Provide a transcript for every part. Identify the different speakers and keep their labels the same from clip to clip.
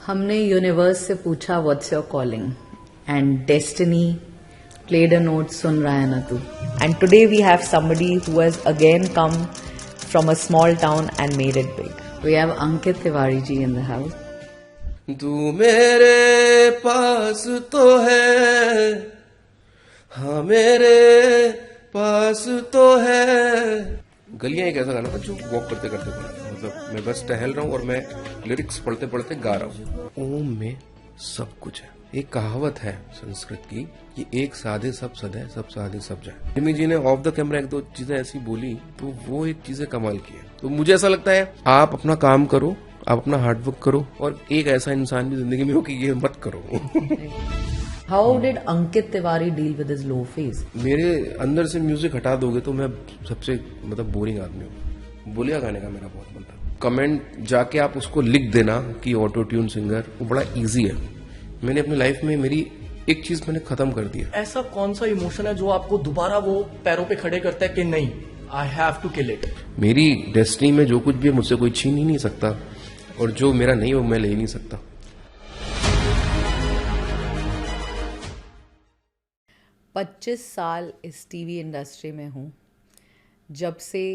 Speaker 1: हमने यूनिवर्स से पूछा what's your calling and destiny played a note सुन रहा है ना तू. And today we have somebody who has again come from a small town and made it big. We have Ankit Tiwari ji in the house.
Speaker 2: तू मेरे पास तो है, हाँ मेरे पास तो है. गलियां एक ऐसा गाना था जो वॉक करते करते बना, मतलब मैं बस टहल रहा हूँ और मैं लिरिक्स पढ़ते पढ़ते गा रहा हूँ. ओम में सब कुछ है. एक कहावत है संस्कृत की, ये एक साधे सब सद है, सब साधे सब जाए. रिमी जी ने ऑफ द कैमरा एक दो चीजें ऐसी बोली तो वो एक चीजें कमाल की है. तो मुझे ऐसा लगता है आप अपना काम करो, आप अपना हार्डवर्क करो और एक ऐसा इंसान भी जिंदगी में हो कि ये मत करो.
Speaker 1: How did Ankit Tiwari deal with his low phase?
Speaker 2: मेरे अंदर से म्यूजिक हटा दोगे तो मैं सबसे मतलब बोरिंग आदमी हूँ. बोलिया गाने का मेरा बहुत मन था. कमेंट जाके आप उसको लिख देना कि ऑटो ट्यून सिंगर, वो बड़ा इजी है. मैंने अपनी लाइफ में मेरी एक चीज मैंने खत्म कर दिया.
Speaker 3: ऐसा कौन सा इमोशन है जो आपको दोबारा वो पैरों पे खड़े करता है कि नहीं, I have to kill it?
Speaker 2: मेरी डेस्टिनी में जो कुछ भी है मुझसे कोई छीन ही नहीं सकता, और जो मेरा नहीं वो मैं ले ही नहीं सकता.
Speaker 1: पच्चीस साल इस टीवी इंडस्ट्री में हूँ. जब से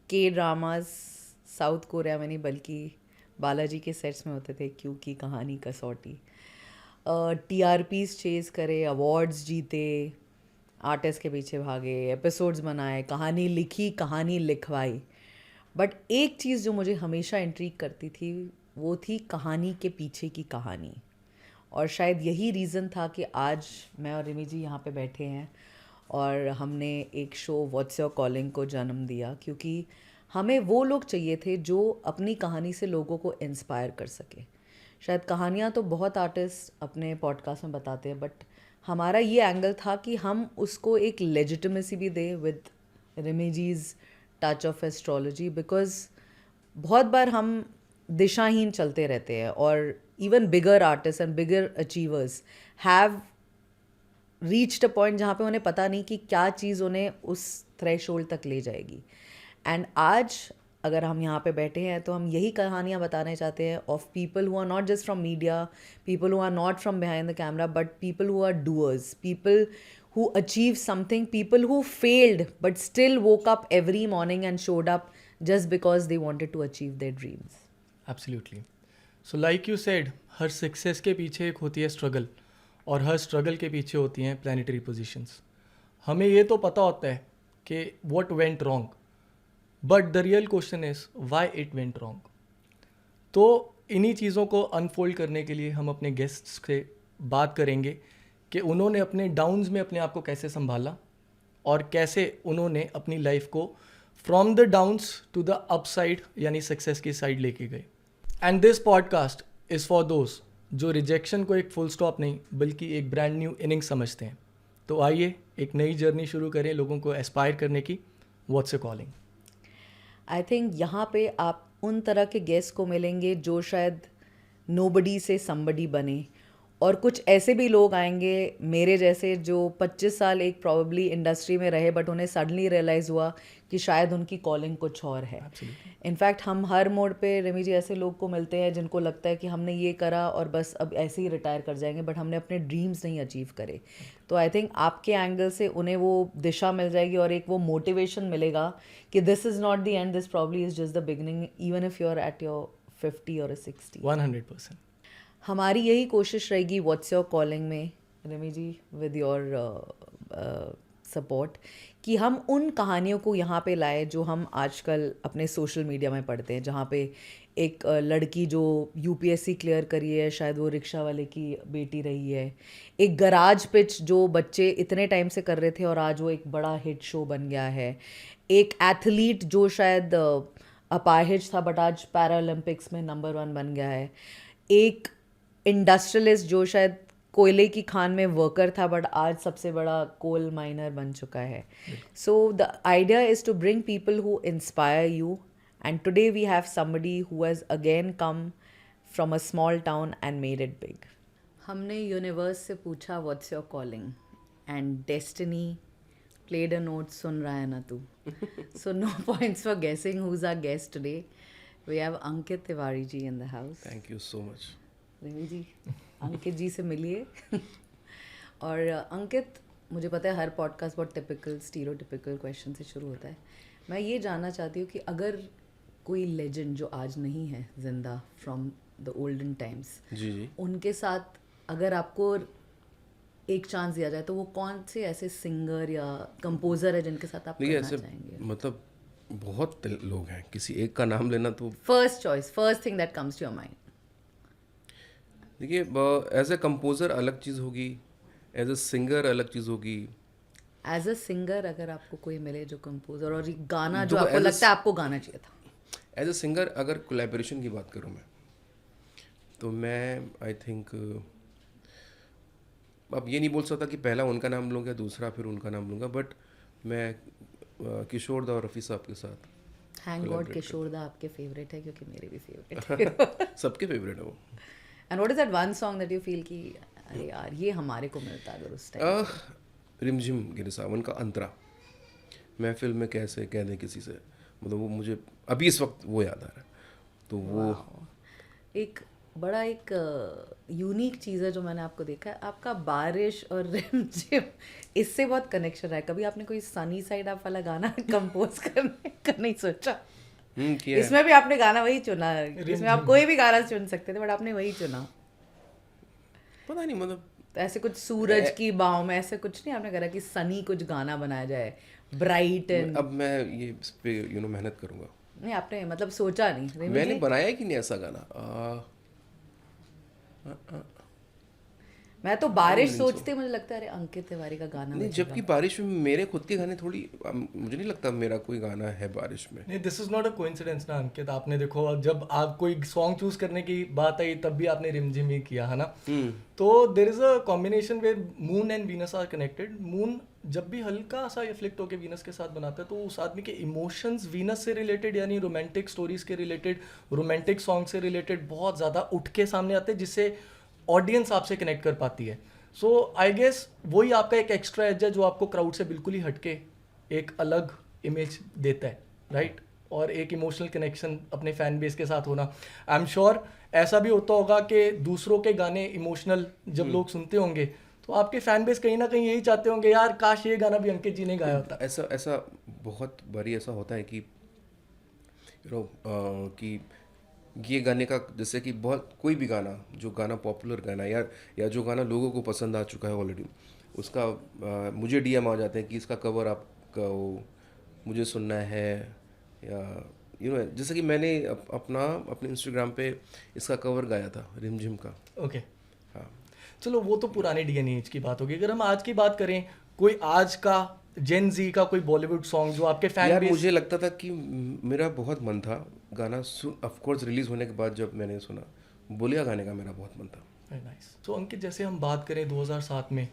Speaker 1: के ड्रामाज साउथ कोरिया में नहीं बल्कि बालाजी के सेट्स में होते थे, क्योंकि कहानी कसौटी, TRPs चेज करे, अवार्ड्स जीते, आर्टिस्ट के पीछे भागे, एपिसोड्स बनाए, कहानी लिखी, कहानी लिखवाई. बट एक चीज़ जो मुझे हमेशा इंट्रीग करती थी वो थी कहानी के पीछे की कहानी. और शायद यही रीज़न था कि आज मैं और रिमी जी यहाँ पे बैठे हैं और हमने एक शो व्हाट्स योर कॉलिंग को जन्म दिया, क्योंकि हमें वो लोग चाहिए थे जो अपनी कहानी से लोगों को इंस्पायर कर सके. शायद कहानियाँ तो बहुत आर्टिस्ट अपने पॉडकास्ट में बताते हैं, बट हमारा ये एंगल था कि हम उसको एक लेजिटिमेसी भी दें with remedies touch of astrology. Because बहुत बार हम दिशाहीन चलते रहते हैं और even bigger artists and bigger achievers have reached a point जहाँ पे उन्हें पता नहीं कि क्या चीज़ उन्हें उस थ्रेशोल्ड तक ले जाएगी. एंड आज अगर हम यहाँ पे बैठे हैं तो हम यही कहानियाँ बताने चाहते हैं of people who are not just from media, people who are not from behind the camera, but people who are doers, people who achieved something, people who failed but still woke up every morning and showed up just because they wanted to achieve their dreams.
Speaker 3: Absolutely. So like you said, her success के पीछे एक होती है struggle, और हर struggle के पीछे होती हैं प्लानिटरी पोजीशंस. हमें ये तो पता होता है कि what went wrong, but the real question is why it went wrong. तो इन्हीं चीज़ों को अनफोल्ड करने के लिए हम अपने गेस्ट्स से बात करेंगे कि उन्होंने अपने डाउन्स में अपने आप को कैसे संभाला और कैसे उन्होंने अपनी लाइफ को from the downs to the upside यानी सक्सेस की साइड लेके गए. And this podcast is for those जो रिजेक्शन को एक फुल स्टॉप नहीं बल्कि एक ब्रांड न्यू इनिंग समझते हैं. तो आइए एक नई जर्नी शुरू करें लोगों को एस्पायर करने की. What's your calling?
Speaker 1: I think यहाँ पे आप उन तरह के गेस्ट को मिलेंगे जो शायद नोबडी से समबडी बने, और कुछ ऐसे भी लोग आएंगे मेरे जैसे जो 25 साल एक प्रॉबेबली इंडस्ट्री में रहे बट उन्हें सडनली रियलाइज़ हुआ कि शायद उनकी कॉलिंग कुछ और है. इनफैक्ट हम हर मोड पे रिमी जी ऐसे लोग को मिलते हैं जिनको लगता है कि हमने ये करा और बस अब ऐसे ही रिटायर कर जाएंगे, बट हमने अपने ड्रीम्स नहीं अचीव करे. तो आई थिंक आपके एंगल से उन्हें वो दिशा मिल जाएगी और एक वो मोटिवेशन मिलेगा कि this is not the end, this probably is just the beginning, even if you are at your 50 और 60.
Speaker 3: 100%.
Speaker 1: हमारी यही कोशिश रहेगी व्हाट्स योर कॉलिंग में रिमी जी विद योर सपोर्ट, कि हम उन कहानियों को यहाँ पे लाए जो हम आजकल अपने सोशल मीडिया में पढ़ते हैं, जहाँ पे एक लड़की जो UPSC क्लियर करी है, शायद वो रिक्शा वाले की बेटी रही है, एक गराज पिच जो बच्चे इतने टाइम से कर रहे थे और आज वो एक बड़ा हिट शो बन गया है, एक एथलीट जो शायद अपाहिज था बट आज पैरालंपिक्स में नंबर 1 बन गया है, एक इंडस्ट्रियलिस्ट जो शायद कोयले की खान में वर्कर था बट आज सबसे बड़ा कोल माइनर बन चुका है. So the idea is to bring people who inspire you, and today we have somebody who has again come from a small town and made it big. हमने यूनिवर्स से पूछा what's your calling and destiny played a note सुन रहा है ना तू. So no points for guessing who's our guest today. We have Ankit Tiwari ji in the house.
Speaker 2: Thank you so much.
Speaker 1: Rimi जी, अंकित जी से मिलिए। और अंकित, मुझे पता है हर पॉडकास्ट बहुत टिपिकल स्टीरियोटिपिकल क्वेश्चन से शुरू होता है। मैं ये जानना चाहती हूँ कि अगर कोई लेजेंड जो आज नहीं है जिंदा फ्रॉम द ओल्डन टाइम्स,
Speaker 2: जी जी।
Speaker 1: उनके साथ अगर आपको एक चांस दिया जाए तो वो कौन से ऐसे सिंगर या कंपोजर है जिनके साथ आप
Speaker 2: देखिए
Speaker 1: करना
Speaker 2: ऐसे
Speaker 1: चाहेंगे?
Speaker 2: मतलब बहुत लोग हैं, किसी एक का नाम लेना तो
Speaker 1: first choice, first thing that comes to your mind.
Speaker 2: देखिए एज ए कंपोजर अलग चीज़ होगी, एज ए सिंगर अलग चीज़ होगी।
Speaker 1: एज अ सिंगर अगर आपको कोई मिले जो कंपोजर, और ये गाना जो
Speaker 2: देखो
Speaker 1: आपको
Speaker 2: एज
Speaker 1: लगता है आपको गाना चाहिए था।
Speaker 2: एज ए सिंगर अगर कोलैबोरेशन की बात करूँ मैं, तो मैं आई थिंक अब ये नहीं बोल सकता कि पहला उनका नाम लूँगा दूसरा फिर उनका नाम लूँगा, बट मैं किशोर दा और रफ़ी साहब के साथ
Speaker 1: थैंक गॉड
Speaker 2: collaborate
Speaker 1: किशोर दा आपके फेवरेट है, क्योंकि मेरे भी फेवरेट है।
Speaker 2: सबके फेवरेट है वो।
Speaker 1: And what is that one song that you feel कि अरे यार ये हमारे को मिलता अगर उस टाइम?
Speaker 2: रिमझिम गिरी सावन का अंतरा, महफिल में कैसे कह दें किसी से, मतलब वो मुझे अभी इस वक्त वो याद आ रहा है, तो वो
Speaker 1: एक बड़ा एक यूनिक चीज़ है जो मैंने आपको देखा है, आपका बारिश और रिमझिम इससे बहुत कनेक्शन है। कभी आपने कोई सनी साइड अप वाला गाना कंपोज करने का नहीं सोचा?
Speaker 2: किया है।
Speaker 1: इसमें भी आपने गाना वही चुना है, इसमें आप कोई भी गाना चुन सकते थे बट आपने वही चुना।
Speaker 2: पता नहीं मतलब
Speaker 1: तो ऐसे कुछ सूरज की बाहों में ऐसे कुछ नहीं आपने करा कि सनी कुछ गाना बनाया जाए ब्राइट एंड?
Speaker 2: अब मैं ये इस पे मेहनत करूँगा।
Speaker 1: नहीं आपने मतलब सोचा नहीं? रिमी
Speaker 2: मैंने
Speaker 1: जी,
Speaker 2: बनाया कि नहीं ऐसा गाना
Speaker 1: मैं तो बारिश
Speaker 2: think so.
Speaker 1: सोचते मुझे लगता है अरे अंकित तिवारी का गाना
Speaker 2: नहीं,
Speaker 1: बजेगा।
Speaker 2: जबकि बारिश में मेरे खुद के गाने थोड़ी मुझे नहीं लगता मेरा कोई गाना है बारिश में।
Speaker 3: नहीं, this is not a coincidence ना अंकित, आपने देखो जब आप कोई सॉन्ग चूज करने की बात आई तब भी आपने रिमझिम ही किया है ना। तो there is a combination where moon and Venus are connected. Moon जब भी हल्का सा एफ्लिक्ट होकर वीनस के साथ बनाता है तो उस आदमी के इमोशंस वीनस से रिलेटेड यानी रोमांटिक स्टोरीज के रिलेटेड, रोमांटिक सॉन्ग से रिलेटेड बहुत ज़्यादा उठ के सामने आते हैं जिससे ऑडियंस आपसे कनेक्ट कर पाती है। सो आई गेस वही आपका एक एक्स्ट्रा एज है जो आपको क्राउड से बिल्कुल ही हटके एक अलग इमेज देता है, राइट? और एक इमोशनल कनेक्शन अपने फैन बेस के साथ होना। आई एम श्योर ऐसा भी होता होगा कि दूसरों के गाने इमोशनल जब लोग सुनते होंगे तो आपके फैन बेस कहीं ना कहीं यही चाहते होंगे यार काश ये गाना भी अंकित जी ने गाया होता।
Speaker 2: ऐसा ऐसा बहुत बारी ऐसा होता है कि कि ये गाने का जैसे कि बहुत कोई भी गाना, जो गाना पॉपुलर गाना या जो गाना लोगों को पसंद आ चुका है ऑलरेडी, उसका मुझे डीएम आ जाते हैं कि इसका कवर आपका मुझे सुनना है, या जैसे कि मैंने अपने इंस्टाग्राम पे इसका कवर गाया था रिमझिम का।
Speaker 3: ओके,
Speaker 2: हाँ,
Speaker 3: चलो वो तो पुराने डीएनए एज की बात होगी। अगर हम आज की बात करें, कोई आज का जेन जी का कोई बॉलीवुड सॉन्ग जो आपके फैन
Speaker 2: यार
Speaker 3: बेस।
Speaker 2: मुझे लगता था कि मेरा बहुत मन था गाना ऑफ कोर्स रिलीज होने के बाद जब मैंने सुना, बोलिया गाने का मेरा बहुत मन था।
Speaker 3: Very nice. तो अंकित जैसे हम बात करें 2007 में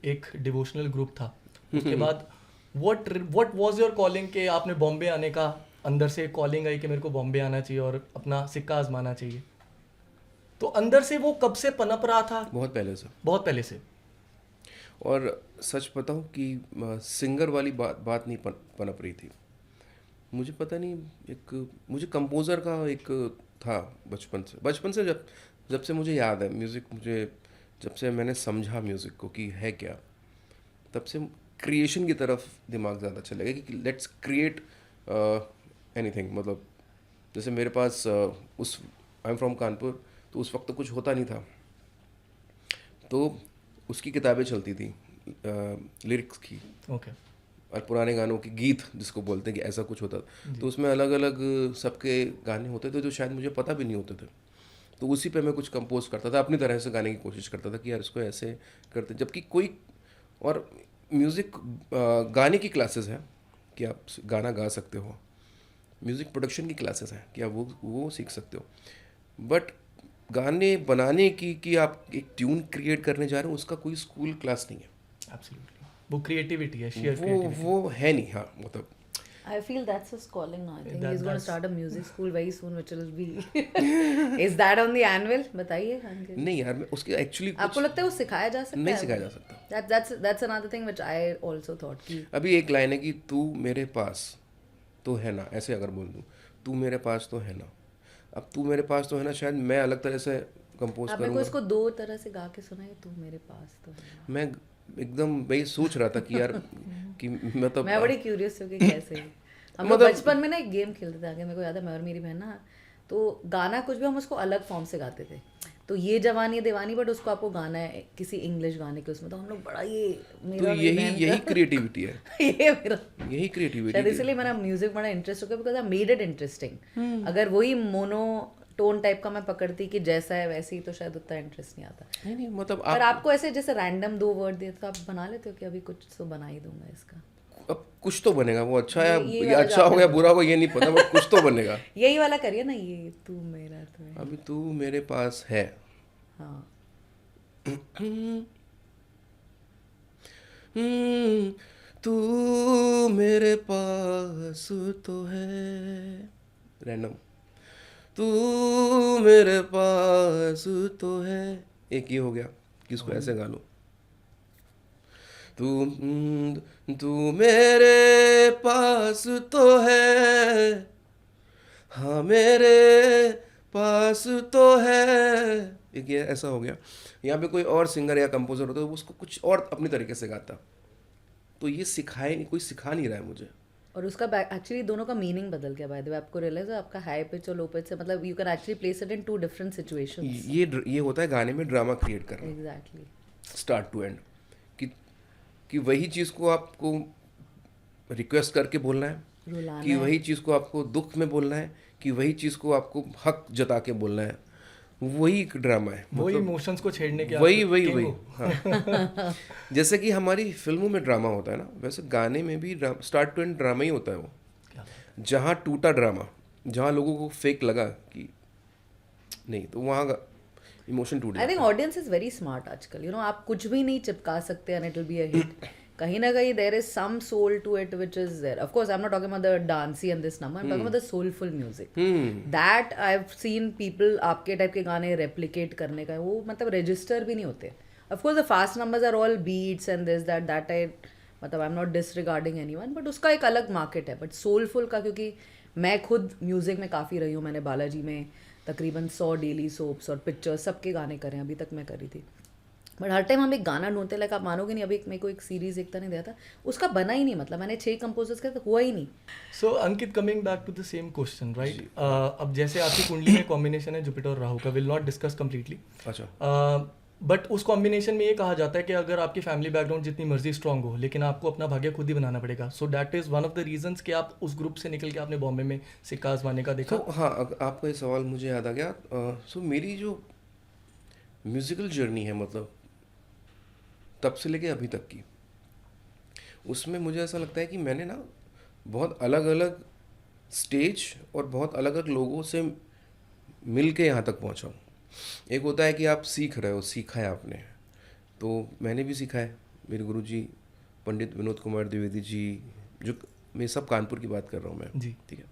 Speaker 3: एक डिवोशनल ग्रुप था, उसके बाद व्हाट वाज योर कॉलिंग के आपने बॉम्बे आने का, अंदर से कॉलिंग आई कि मेरे को बॉम्बे आना चाहिए और अपना सिक्का आजमाना चाहिए, तो अंदर से वो कब से पनप रहा था?
Speaker 2: बहुत पहले से।
Speaker 3: बहुत पहले से।
Speaker 2: और सच बताऊं कि सिंगर वाली बात नहीं पनप रही थी। मुझे पता नहीं, मुझे कंपोज़र का एक था बचपन से जब से मुझे याद है म्यूज़िक, मुझे जब से मैंने समझा म्यूज़िक को कि है क्या, तब से क्रिएशन की तरफ दिमाग ज़्यादा चलेगा कि लेट्स क्रिएट एनीथिंग। मतलब जैसे मेरे पास आई एम फ्रॉम कानपुर, तो उस वक्त तो कुछ होता नहीं था, तो उसकी किताबें चलती थी लिरिक्स की,
Speaker 3: ओके।
Speaker 2: और पुराने गानों के गीत जिसको बोलते हैं कि ऐसा कुछ होता था, तो उसमें अलग अलग सबके गाने होते थे जो शायद मुझे पता भी नहीं होते थे, तो उसी पे मैं कुछ कंपोज करता था, अपनी तरह से गाने की कोशिश करता था कि यार इसको ऐसे करते, जबकि कोई और म्यूज़िक गाने की क्लासेस हैं कि आप गाना गा सकते हो, म्यूज़िक प्रोडक्शन की क्लासेस हैं कि आप वो सीख सकते हो, बट गाने बनाने की कि आप एक ट्यून क्रिएट करने जा रहे हो उसका कोई स्कूल क्लास नहीं है।
Speaker 3: एब्सोल्युटली, वो क्रिएटिविटी है, शेयर
Speaker 2: वो
Speaker 3: क्रिएटिविटी।
Speaker 2: वो है नहीं। हाँ, मतलब
Speaker 1: I feel that's his calling now. I think
Speaker 3: That-
Speaker 1: he's going to
Speaker 3: that's-
Speaker 1: start a music school very soon, which will be. Is that on the anvil? बताइए अंकित।
Speaker 2: नहीं यार, मैं उसके एक्चुअली
Speaker 1: आपको लगता है वो सिखाया जा सकता है?
Speaker 2: नहीं सिखाया जा सकता।
Speaker 1: That's another thing which I also thought कि
Speaker 2: अभी एक लाइन है कि तू मेरे पास तो है ना, ऐसे अगर बोल दूँ तू मेरे पास तो है ना, अब तू मेरे पास तो है ना शायद मैं अलग तरह से कंपोज
Speaker 1: आप मेरे को
Speaker 2: करूँगा।
Speaker 1: इसको दो तरह से गा के सुनाइए, तू मेरे पास तो है।
Speaker 2: मैं एकदम वही सोच रहा था कि यार कि मतलब
Speaker 1: मैं बड़ी क्यूरियस हूँ कि कैसे हम लोग
Speaker 2: मतलब
Speaker 1: बचपन में ना एक गेम खेलते थे आगे, मेरे को याद है, मैं और मेरी बहन ना, तो गाना कुछ भी हम उसको अलग फॉर्म से गाते थे। तो ये जवानी है दीवानी, बट उसको आपको गाना है किसी इंग्लिश गाने के उसमें, तो हम लोग बड़ा ये
Speaker 2: तो
Speaker 1: मेरा और मेरी
Speaker 2: यही
Speaker 1: बहन
Speaker 2: यही
Speaker 1: का
Speaker 2: क्रिएटिविटी है,
Speaker 1: ये मेरा
Speaker 2: यही क्रिएटिविटी
Speaker 1: शायद इसलिए मेरा म्यूजिक बड़ा इंटरेस्ट हो गया, because I made it interesting. अगर वही मोनो टोन टाइप का मैं पकड़ती कि जैसा है वैसे ही, तो शायद उतना इंटरेस्ट नहीं आता।
Speaker 2: नहीं नहीं मतलब
Speaker 1: पर
Speaker 2: आप
Speaker 1: आपको ऐसे जैसे रैंडम दो वर्ड दिए तो आप बना लेते हो कि अभी कुछ तो बना ही दूंगा इसका।
Speaker 2: अब कुछ तो बनेगा, वो अच्छा है
Speaker 1: ये
Speaker 2: या
Speaker 1: वाला जो
Speaker 2: अच्छा हो
Speaker 1: आपने
Speaker 2: गया
Speaker 1: बोला।
Speaker 2: बुरा हो गया ये नहीं पता, बट कुछ तो बनेगा।
Speaker 1: यही वाला करिए ना, ये तू मेरा तो है।
Speaker 2: अभी तू मेरे पास है।
Speaker 1: हाँ
Speaker 2: हम्म, तू मेरे पास तो है, रैंडम, तू मेरे पास तो है। एक ये हो गया कि इसको ऐसे गा लो, तू मेरे पास तो है, हाँ मेरे पास तो है। एक ये ऐसा हो गया। यहाँ पे कोई और सिंगर या कंपोजर होता है, वो उसको कुछ और अपनी तरीके से गाता। तो ये सिखाए नहीं, कोई सिखा नहीं रहा है मुझे।
Speaker 1: और उसका एक्चुअली दोनों का मीनिंग बदल गया बाय द वे, आपको रियलाइज है? आपका हाई पिच और लो पिच से मतलब you can actually place it in two different situations.
Speaker 2: ये होता है गाने में ड्रामा क्रिएट करना,
Speaker 1: एग्जैक्टली।
Speaker 2: स्टार्ट टू एंड, कि कि वही चीज़ को आपको रिक्वेस्ट करके बोलना है,
Speaker 1: रुलाना
Speaker 2: कि
Speaker 1: है।
Speaker 2: वही चीज़ को आपको दुख में बोलना है, कि वही चीज़ को आपको हक जता के बोलना है। वही एक ड्रामा है,
Speaker 3: वही
Speaker 2: मतलब
Speaker 3: इमोशंस को छेड़ने के
Speaker 2: वही
Speaker 3: आप
Speaker 2: वही
Speaker 3: king
Speaker 2: वही
Speaker 3: हो।
Speaker 2: हाँ। जैसे कि हमारी फिल्मों में ड्रामा होता है ना, वैसे गाने में भी स्टार्ट टू एंड ड्रामा ही होता है वो।
Speaker 3: क्या?
Speaker 2: जहाँ टूटा ड्रामा, जहाँ लोगों को फेक लगा कि नहीं, तो वहाँ इमोशन टूट
Speaker 1: आई
Speaker 2: जाता
Speaker 1: थिंक
Speaker 2: है।
Speaker 1: ऑडियंस इज वेरी स्मार्ट आजकल, आप कुछ भी नहीं चिपका सकते and it will be a hit. कहीं ना कहीं there is some soul to it which is there. Of course I am not talking about the dancy and this number, I am talking about the soulful music that I have seen people आपके type के गाने replicate करने का, वो मतलब register भी नहीं होते। Of course the fast numbers are all beats and this that I मतलब I am not disregarding anyone, but उसका एक अलग मार्केट है। बट सोलफुल का, क्योंकि मैं खुद म्यूजिक में काफ़ी रही हूँ, मैंने बालाजी में तकरीबन 100 डेली सोप्स और पिक्चर्स सबके गाने करे, अभी तक मैं करी थी। बट हर टाइम हम एक गाना ढूंढते, लाइक आप मानोगे नहीं, अभी मेरे को एक सीरीज देखता नहीं दिया था, उसका बना ही नहीं, मतलब मैंने 6 कंपोजर्स किया, तो हुआ ही नहीं।
Speaker 3: So Ankit, coming back to the same question, right? अब जैसे आपकी कुंडली में कॉम्बिनेशन है जुपिटर और राहु का, विल नॉट डिस्कस कम्प्लीटली,
Speaker 2: अच्छा,
Speaker 3: बट उस कॉम्बिनेशन में ये कहा जाता है कि अगर आपकी फैमिली बैकग्राउंड जितनी मर्जी स्ट्रांग हो, लेकिन आपको अपना भाग्य खुद ही बनाना पड़ेगा। So that is one of the reasons कि आप उस ग्रुप से निकल के आपने बॉम्बे में सिक्का आजमाने का देखा।
Speaker 2: तो हाँ, आपका ये सवाल मुझे याद आ गया। सो मेरी जो म्यूज़िकल जर्नी है, मतलब तब से लेके अभी तक की, उसमें मुझे ऐसा लगता है कि मैंने ना बहुत अलग अलग स्टेज और बहुत अलग अलग लोगों से मिल के यहाँ तक पहुँचा हूँ। एक होता है कि आप सीख रहे हो, सीखा है आपने, तो मैंने भी सीखा है। मेरे गुरुजी पंडित विनोद कुमार द्विवेदी जी, जो मैं सब कानपुर की बात कर रहा हूँ मैं,
Speaker 3: जी।
Speaker 2: ठीक है,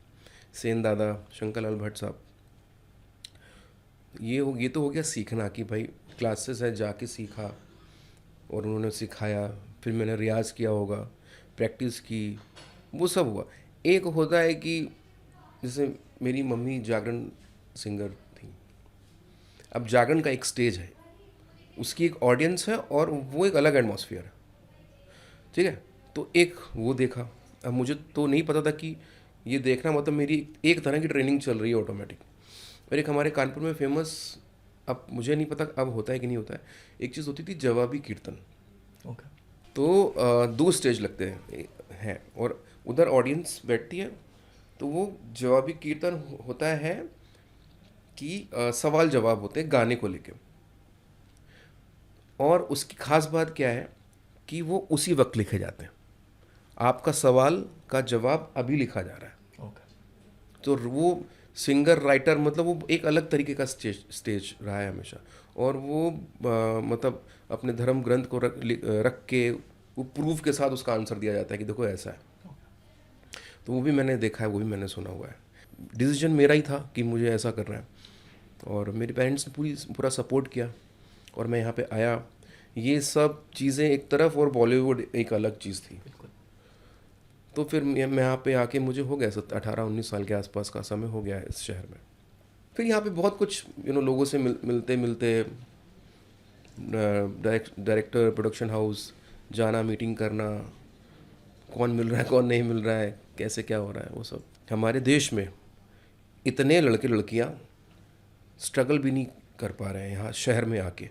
Speaker 2: सेन दादा, शंकर भट्ट साहब, ये तो हो गया सीखना, कि भाई क्लासेस है, जाके सीखा और उन्होंने सिखाया, फिर मैंने रियाज किया होगा, प्रैक्टिस की, वो सब हुआ। एक होता है कि जैसे मेरी मम्मी जागरण सिंगर थी, अब जागरण का एक स्टेज है, उसकी एक ऑडियंस है और वो एक अलग एटमॉस्फेयर है, ठीक है। तो एक वो देखा। अब मुझे तो नहीं पता था कि ये देखना मतलब मेरी एक तरह की ट्रेनिंग चल रही है ऑटोमेटिक। और एक हमारे कानपुर में फेमस, अब मुझे नहीं पता अब होता है कि नहीं होता है, एक चीज़ होती थी जवाबी कीर्तन।
Speaker 3: ओके।
Speaker 2: तो 2 स्टेज लगते हैं और उधर ऑडियंस बैठती है, तो वो जवाबी कीर्तन होता है कि सवाल जवाब होते हैं गाने को लेके, और उसकी खास बात क्या है कि वो उसी वक्त लिखे जाते हैं। आपका सवाल का जवाब अभी लिखा जा रहा है।
Speaker 3: ओके।
Speaker 2: तो वो सिंगर राइटर, मतलब वो एक अलग तरीके का स्टेज रहा है हमेशा। और वो मतलब अपने धर्म ग्रंथ को रख के वो प्रूफ के साथ उसका आंसर दिया जाता है कि देखो ऐसा है। तो वो भी मैंने देखा है, वो भी मैंने सुना हुआ है। डिसीजन मेरा ही था कि मुझे ऐसा करना है, और मेरे पेरेंट्स ने पूरा सपोर्ट किया और मैं यहाँ पे आया। ये सब चीज़ें एक तरफ और बॉलीवुड एक अलग चीज़ थी। तो फिर मैं यहाँ पे आके मुझे हो गया 18-19 साल के आसपास का समय हो गया है इस शहर में। फिर यहाँ पे बहुत कुछ लोगों से मिलते मिलते डायरेक्टर, प्रोडक्शन हाउस जाना, मीटिंग करना, कौन मिल रहा है कौन नहीं मिल रहा है, कैसे क्या हो रहा है, वो सब। हमारे देश में इतने लड़के लड़कियां स्ट्रगल भी नहीं कर पा रहे हैं यहाँ शहर में आके,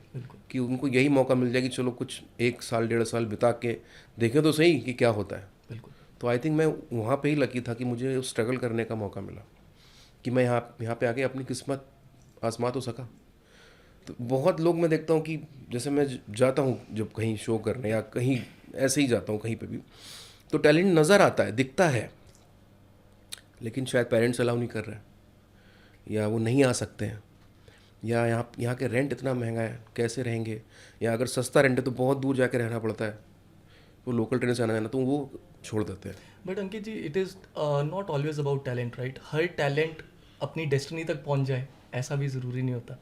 Speaker 2: कि उनको यही मौका मिल जाए कि चलो कुछ 1 साल 1.5 साल बिता के देखें तो सही कि क्या होता है।
Speaker 3: बिल्कुल।
Speaker 2: तो आई थिंक मैं वहाँ पे ही लकी था कि मुझे स्ट्रगल करने का मौका मिला, कि मैं यहाँ पे आके अपनी किस्मत आजमा तो सका। तो बहुत लोग मैं देखता हूँ कि जैसे मैं जाता हूँ जब कहीं शो करने या कहीं ऐसे ही जाता हूँ कहीं पे भी, तो टैलेंट नज़र आता है, दिखता है, लेकिन शायद पेरेंट्स अलाउ नहीं कर रहे हैं, या वो नहीं आ सकते हैं, या यहाँ के रेंट इतना महंगा है, कैसे रहेंगे, या अगर सस्ता रेंट है तो बहुत दूर जाके रहना पड़ता है, तो लोकल ट्रेन से आना जाना, तो वो छोड़ देते हैं।
Speaker 3: But Ankit ji, it is not always about talent, right? हर टैलेंट अपनी डेस्टिनी तक पहुंच जाए ऐसा भी ज़रूरी नहीं होता।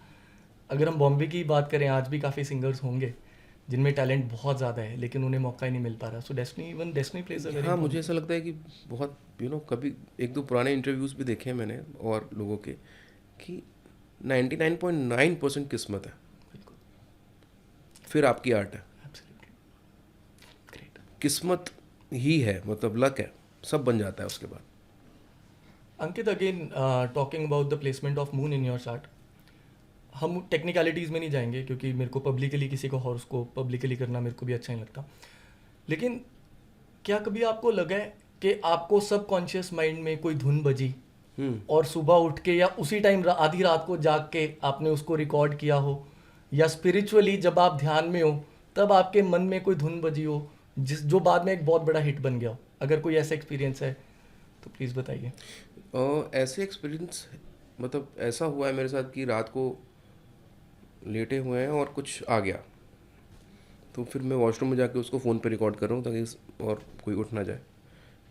Speaker 3: अगर हम बॉम्बे की बात करें, आज भी काफ़ी सिंगर्स होंगे जिनमें टैलेंट बहुत ज़्यादा है लेकिन उन्हें मौका ही नहीं मिल पा रहा। सो डेस्टिनी प्लेज अ वेरी।
Speaker 2: हाँ, मुझे ऐसा लगता है कि बहुत कभी 1-2 पुराने इंटरव्यूज़ भी देखे हैं मैंने और लोगों के, कि 99.9% किस्मत है,
Speaker 3: बिल्कुल।
Speaker 2: फिर आपकी आर्ट है।
Speaker 3: Absolutely great.
Speaker 2: किस्मत ही है, मतलब लक है, सब बन जाता है उसके बाद।
Speaker 3: Ankit, again talking about the placement of moon in your chart, हम टेक्निकलिटीज़ में नहीं जाएंगे क्योंकि मेरे को पब्लिकली किसी को हॉरोस्कोप पब्लिकली करना मेरे को भी अच्छा नहीं लगता। लेकिन क्या कभी आपको लगा है कि आपको सबकॉन्शियस माइंड में कोई धुन बजी और सुबह उठ के या उसी टाइम आधी रात को जाग के आपने उसको रिकॉर्ड किया हो, या स्पिरिचुअली जब आप ध्यान में हो तब आपके मन में कोई धुन बजी हो जो बाद में एक बहुत बड़ा हिट बन गया हो? अगर कोई ऐसा एक्सपीरियंस है तो प्लीज़ बताइए।
Speaker 2: और ऐसे एक्सपीरियंस, मतलब ऐसा हुआ है मेरे साथ कि रात को लेटे हुए हैं और कुछ आ गया, तो फिर मैं वॉशरूम में जाके उसको फ़ोन पे रिकॉर्ड कर रहा हूँ ताकि और कोई उठ ना जाए।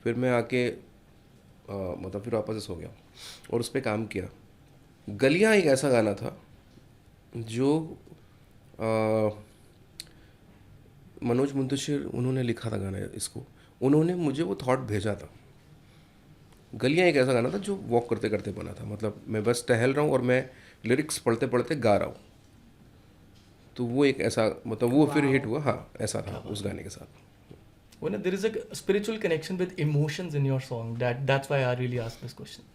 Speaker 2: फिर मैं आके मतलब फिर वापस सो गया और उस पर काम किया। गलियाँ एक ऐसा गाना था जो मनोज मुंतशिर उन्होंने लिखा था गाना, इसको उन्होंने मुझे वो थॉट भेजा था। गलियाँ एक ऐसा गाना था जो वॉक करते करते बना था, मतलब मैं बस टहल रहा हूँ और मैं लिरिक्स पढ़ते पढ़ते गा रहा हूँ। तो वो एक ऐसा, मतलब वो फिर हिट हुआ। हाँ, ऐसा था उस गाने के साथ।
Speaker 3: When there is a spiritual connection with emotions in your song, that's why I really asked this question.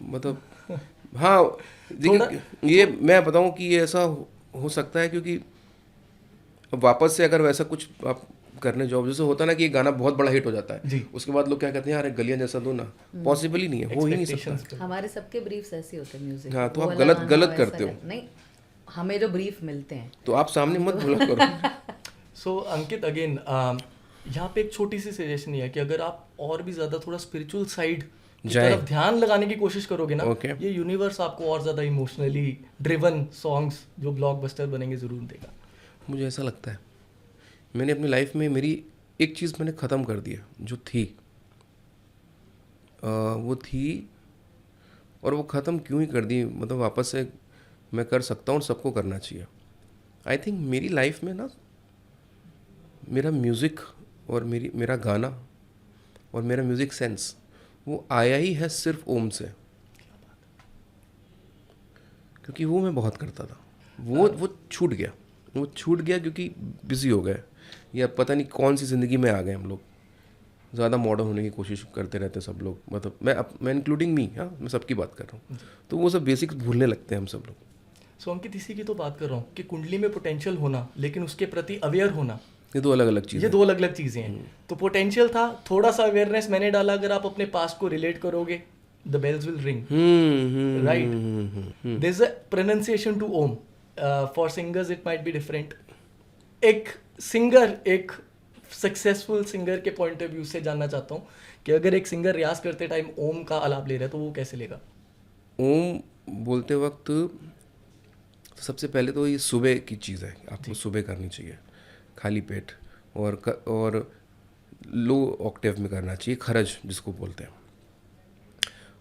Speaker 2: मतलब हाँ, देखिए ये मैं बताऊँ कि ये ऐसा हो सकता है क्योंकि वापस से अगर वैसा कुछ आप करने जाओ, जैसे होता है ना कि ये गाना बहुत बड़ा हिट हो जाता है
Speaker 3: जी।
Speaker 2: उसके बाद लोग क्या कहते हैं, अरे गलियां जैसा दो ना, पॉसिबल ही नहीं है, हो ही नहीं सकता।
Speaker 3: Expectations पे।
Speaker 1: हमारे सबके ब्रीफ्स ऐसे होते हैं म्यूजिक।
Speaker 2: हाँ, तो
Speaker 1: वो
Speaker 2: आप
Speaker 1: वाला गाना
Speaker 2: गलत
Speaker 1: वैसा
Speaker 2: करते हो।
Speaker 1: नहीं, हमें जो ब्रीफ मिलते हैं
Speaker 2: तो आप सामने मत बोला करो।
Speaker 3: सो अंकित, अगेन यहाँ पे एक छोटी सी सजेशन ये है कि अगर आप और भी ज़्यादा थोड़ा स्पिरिचुअल साइड की
Speaker 2: जाएं।
Speaker 3: तरफ ध्यान लगाने की कोशिश करोगे ना,
Speaker 2: Okay.
Speaker 3: ये यूनिवर्स आपको और ज़्यादा इमोशनली ड्रिवन सॉन्ग्स जो ब्लॉकबस्टर बनेंगे ज़रूर देगा।
Speaker 2: मुझे ऐसा लगता है मैंने अपनी लाइफ में मेरी एक चीज़ मैंने ख़त्म कर दिया जो थी, वो थी, और वो ख़त्म क्यों ही कर दी, मतलब वापस से मैं कर सकता हूँ और सबको करना चाहिए। आई थिंक मेरी लाइफ में ना मेरा म्यूज़िक और मेरा गाना और मेरा म्यूज़िक सेंस वो आया ही है सिर्फ ओम से, क्योंकि वो मैं बहुत करता था। वो छूट गया क्योंकि बिज़ी हो गए, या पता नहीं कौन सी ज़िंदगी में आ गए हम लोग। ज़्यादा मॉडर्न होने की कोशिश करते रहते हैं सब लोग, मतलब मैं इंक्लूडिंग मी, हाँ, मैं सबकी बात कर रहा हूँ। तो वो सब बेसिक्स भूलने लगते हैं हम सब लोग।
Speaker 3: सो अंकित, इसी की तो बात कर रहा हूँ कि कुंडली में पोटेंशियल होना लेकिन उसके प्रति अवेयर होना,
Speaker 2: ये दो अलग अलग चीज़ें
Speaker 3: ये दो अलग अलग चीज़ें हैं। तो पोटेंशियल था, थोड़ा सा अवेयरनेस मैंने डाला, अगर आप अपने पास्ट को रिलेट करोगे the bells will ring, right? There is a pronunciation to Om, for singers it might be different. एक सिंगर, एक सक्सेसफुल सिंगर के पॉइंट ऑफ व्यू से जानना चाहता हूँ कि अगर एक सिंगर रियाज करते टाइम ओम का आलाप ले रहा है तो वो कैसे लेगा?
Speaker 2: ओम बोलते वक्त सबसे पहले तो ये सुबह की चीज़ है, आपको सुबह करनी चाहिए खाली पेट, और लो ऑक्टेव में करना चाहिए, खरज जिसको बोलते हैं।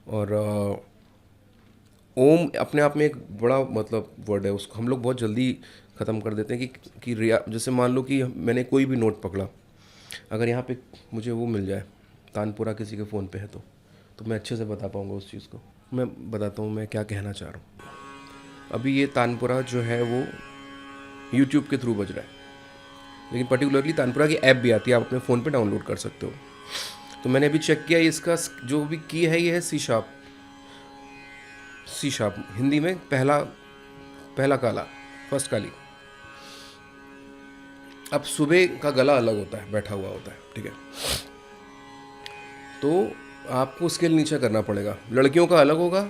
Speaker 2: और ओम अपने आप में एक बड़ा मतलब वर्ड है, उसको हम लोग बहुत जल्दी ख़त्म कर देते हैं कि जैसे मान लो कि मैंने कोई भी नोट पकड़ा, अगर यहाँ पे मुझे वो मिल जाए तानपुरा किसी के फ़ोन पे है तो मैं अच्छे से बता पाऊँगा उस चीज़ को। मैं बताता हूँ मैं क्या कहना चाह रहा हूँ। अभी ये तानपुरा जो है वो यूट्यूब के थ्रू बज रहा है, लेकिन पर्टिकुलरली तानपुरा की ऐप भी आती है, आप अपने फ़ोन पे डाउनलोड कर सकते हो। तो मैंने अभी चेक किया, इसका जो भी की है ये है C sharp. C sharp Hindi में पहला पहला काला, फर्स्ट काली। अब सुबह का गला अलग होता है, बैठा हुआ होता है, ठीक है। तो आपको स्केल नीचे करना पड़ेगा। लड़कियों का अलग होगा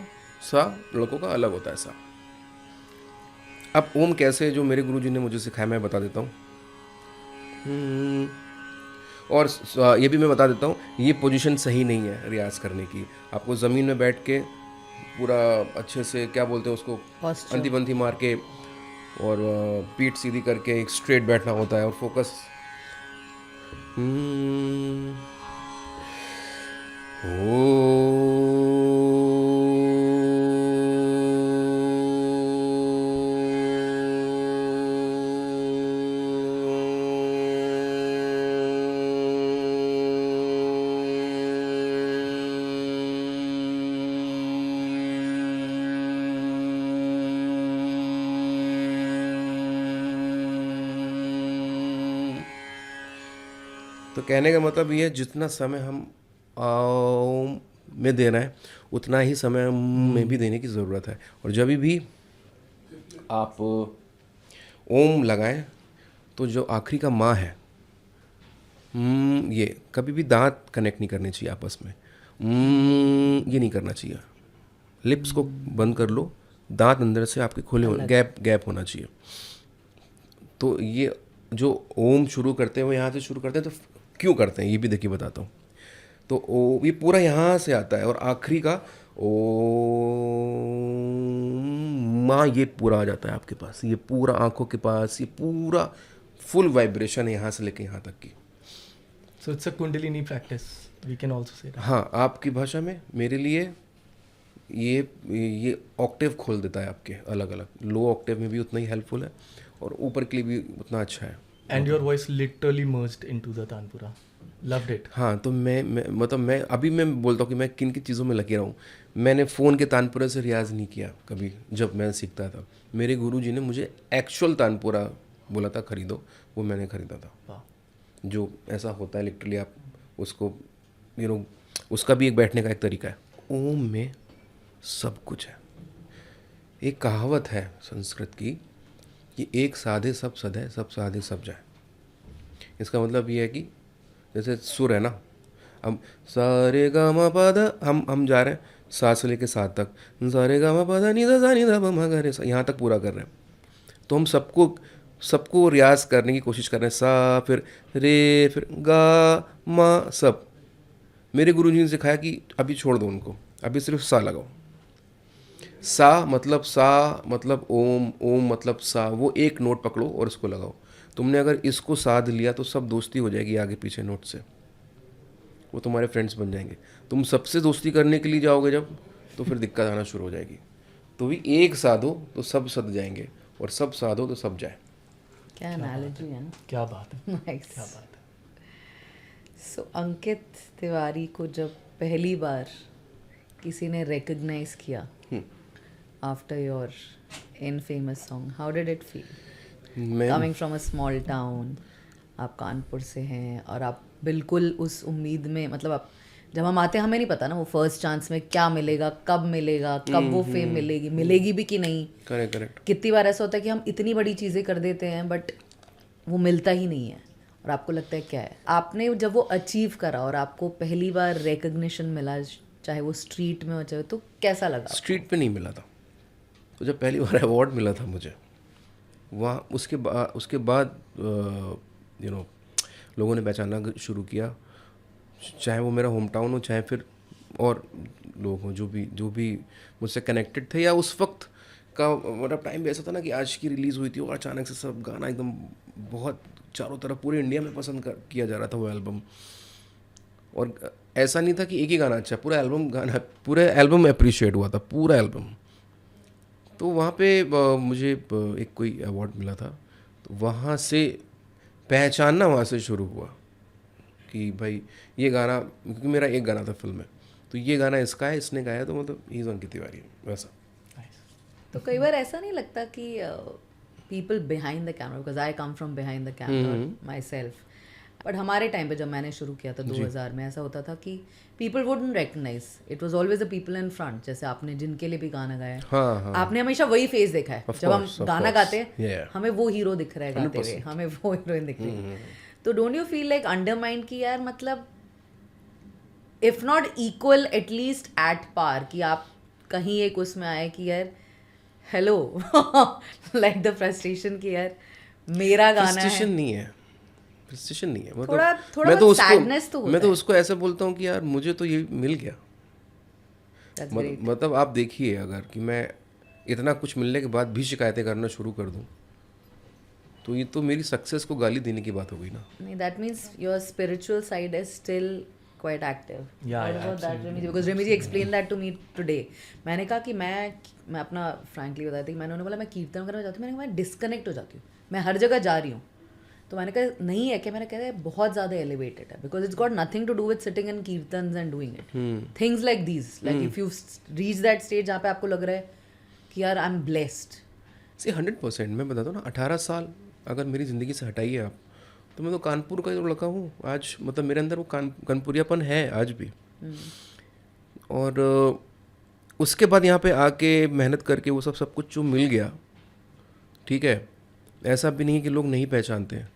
Speaker 2: सा, लड़कों का अलग होता है सा। अब ओम कैसे, जो मेरे गुरुजी ने मुझे सिखाया, मैं बता देता हूँ। और ये भी मैं बता देता हूँ, ये पोजीशन सही नहीं है रियाज करने की। आपको ज़मीन में बैठ के पूरा अच्छे से, क्या बोलते हैं उसको,
Speaker 1: Posture.
Speaker 2: अंधी बंधी मार के और पीठ सीधी करके एक स्ट्रेट बैठना होता है और फोकस। तो कहने का मतलब ये है, जितना समय हम ओम में दे रहे हैं उतना ही समय में भी देने की ज़रूरत है। और जब भी आप ओम लगाएं तो जो आखिरी का माँ है, ये कभी भी दांत कनेक्ट नहीं करने चाहिए आपस में। ये नहीं करना चाहिए। लिप्स को बंद कर लो, दांत अंदर से आपके खुले होने, गैप होना चाहिए। तो ये जो ओम शुरू करते हैं वो यहाँ से शुरू करते हैं। तो क्यों करते हैं ये भी देखिए बताता हूँ। तो ओ ये पूरा यहाँ से आता है और आखिरी का ओ माँ, ये पूरा आ जाता है आपके पास। ये पूरा आंखों के पास, ये पूरा फुल वाइब्रेशन है यहाँ से लेके यहाँ तक की।
Speaker 3: So it's a Kundalini practice. We can also say that.
Speaker 2: हाँ, आपकी भाषा में मेरे लिए ये ऑक्टेव खोल देता है आपके अलग अलग। लो ऑक्टेव में भी उतना ही हेल्पफुल है और ऊपर के लिए भी उतना अच्छा है।
Speaker 3: And your voice literally merged into the Tanpura. Loved it.
Speaker 2: हाँ, तो मैं अभी मैं बोलता हूँ कि मैं किन किन चीज़ों में लगे रहा हूँ। मैंने फ़ोन के तानपुरा से रियाज़ नहीं किया कभी। जब मैं सीखता था, मेरे गुरुजी ने मुझे एक्चुअल तानपुरा बोला था खरीदो, वो मैंने ख़रीदा था।
Speaker 3: Wow.
Speaker 2: जो ऐसा होता है लिटरली, आप उसको उसका भी एक बैठने का एक तरीका है। ओम में सब कुछ है। एक कहावत है संस्कृत की कि एक साधे सब सधे, सब साधे सब जाए। इसका मतलब ये है कि जैसे सुर है ना, हम सारे गा मा पा धा, हम जा रहे हैं सा से लेके सा तक, सारे गा मा पा धा नी धा प म गा रे सा, यहाँ तक पूरा कर रहे हैं। तो हम सबको रियाज करने की कोशिश कर रहे हैं। सा, फिर रे, फिर गा मा, सब। मेरे गुरुजी ने सिखाया कि अभी छोड़ दो उनको, अभी सिर्फ सा लगाओ। सा मतलब ओम, ओम मतलब सा। वो एक नोट पकड़ो और इसको लगाओ। तुमने अगर इसको साध लिया तो सब दोस्ती हो जाएगी आगे पीछे नोट से, वो तुम्हारे फ्रेंड्स बन जाएंगे। तुम सबसे दोस्ती करने के लिए जाओगे जब, तो फिर दिक्कत आना शुरू हो जाएगी। तो भी एक साधो तो सब सद जाएंगे, और सब साधो तो सब जाए।
Speaker 1: क्या एनालॉजी है ना।
Speaker 3: क्या बात है,
Speaker 1: नाइस।
Speaker 3: क्या बात है।
Speaker 1: सो अंकित तिवारी को जब पहली बार किसी ने रिकॉग्नाइज किया after your infamous song, how did it feel? Coming from a small town, आप कानपुर से हैं और आप बिल्कुल उस उम्मीद में, मतलब आप जब हम आते हैं हमें नहीं पता ना वो फर्स्ट चांस में क्या मिलेगा, कब वो फेम मिलेगी भी कि नहीं।
Speaker 2: करेक्ट।
Speaker 1: कितनी बार ऐसा होता है कि हम इतनी बड़ी चीज़ें कर देते हैं बट वो मिलता ही नहीं है और आपको लगता है क्या है। आपने जब वो अचीव करा और आपको पहली बार रिकग्निशन मिला, चाहे वो स्ट्रीट में हो चाहे, तो कैसा लगा?
Speaker 2: स्ट्रीट पे नहीं मिला था। तो जब पहली बार अवार्ड मिला था मुझे वहाँ, उसके बाद लोगों ने पहचानना शुरू किया, चाहे वो मेरा होम टाउन हो, चाहे फिर और लोग हों जो भी मुझसे कनेक्टेड थे। या उस वक्त का मतलब टाइम भी ऐसा था ना कि आज की रिलीज़ हुई थी और अचानक से सब गाना एकदम बहुत चारों तरफ पूरे इंडिया में पसंद किया जा रहा था वो एल्बम। और ऐसा नहीं था कि एक ही गाना अच्छा, पूरा एल्बम अप्रिशिएट हुआ था, पूरा एल्बम। तो वहाँ पे मुझे एक कोई अवार्ड मिला था, तो वहाँ से पहचानना वहाँ से शुरू हुआ कि भाई ये गाना, क्योंकि मेरा एक गाना था फिल्म में, तो ये गाना इसका है, इसने गाया, तो मतलब ही इज़ अंकित तिवारी वैसा।
Speaker 1: तो कई बार ऐसा नहीं लगता कि people behind the camera, because I come from behind the camera my self, but हमारे टाइम पे जब मैंने शुरू किया था 2000 में, ऐसा होता था कि people wouldn't recognise, it was always the people in front. जैसे आपने जिनके लिए भी गाना गाया,
Speaker 2: हाँ,
Speaker 1: आपने हमेशा वही फेस देखा है। जब हम गाना गाते हैं,
Speaker 2: Yeah.
Speaker 1: हमें वो हीरो दिख रहा है गाते हुए, हमें वो हीरोइन दिख रही है। तो don't you feel like undermined कि यार मतलब if not equal at least at par, कि आप कहीं एक उसमें आए कि यार हेलो लाइक द फ्रस्ट्रेशन कि यार मेरा गाना
Speaker 2: फ्रस्ट्रेशन
Speaker 1: है,
Speaker 2: नहीं है, फ्रस्ट्रेशन नहीं है, मतलब
Speaker 1: थोड़ा
Speaker 2: मैं तो
Speaker 1: sadness तो
Speaker 2: उसको
Speaker 1: होता
Speaker 2: मैं तो
Speaker 1: है।
Speaker 2: उसको ऐसे बोलता हूँ कि यार मुझे तो ये मिल गया।
Speaker 1: That's great.
Speaker 2: मतलब आप देखिए, अगर कि मैं इतना कुछ मिलने के बाद भी शिकायतें करना शुरू कर दूँ, तो ये तो मेरी सक्सेस को गाली देने की बात हो गई ना।
Speaker 1: नहीं, that means your spiritual side is still quite active.
Speaker 3: Yeah,
Speaker 1: What
Speaker 3: yeah,
Speaker 1: about that, Remiji? Because Remiji explained that to me today. मैंने कहा कि मैं अपना frankly बताती हूँ, मैंने उन्हें बोला मैं कीर्तन करने जाती हूँ, मैंने कहा मैं डिस्कनेक्ट हो जाती हूँ, मैं हर जगह जा रही हूँ। तो मैंने कहा नहीं है कि, मैंने कहा बहुत ज़्यादा एलिवेटेड है, because it's got nothing to do with sitting in kirtans and doing it, things like these, like if you reach that stage जहाँ पे आपको लग रहा है कि यार आई एम ब्लेस्ड।
Speaker 2: सी 100%, मैं बताता हूँ ना, 18 साल अगर मेरी ज़िंदगी से हटाइए आप, तो मैं तो कानपुर का जो लड़का हूँ आज, मतलब मेरे अंदर वो कानपुरियापन है आज भी। और उसके बाद यहाँ पे आके मेहनत करके वो सब कुछ जो मिल गया, ठीक है, ऐसा भी नहीं है कि लोग नहीं पहचानते हैं।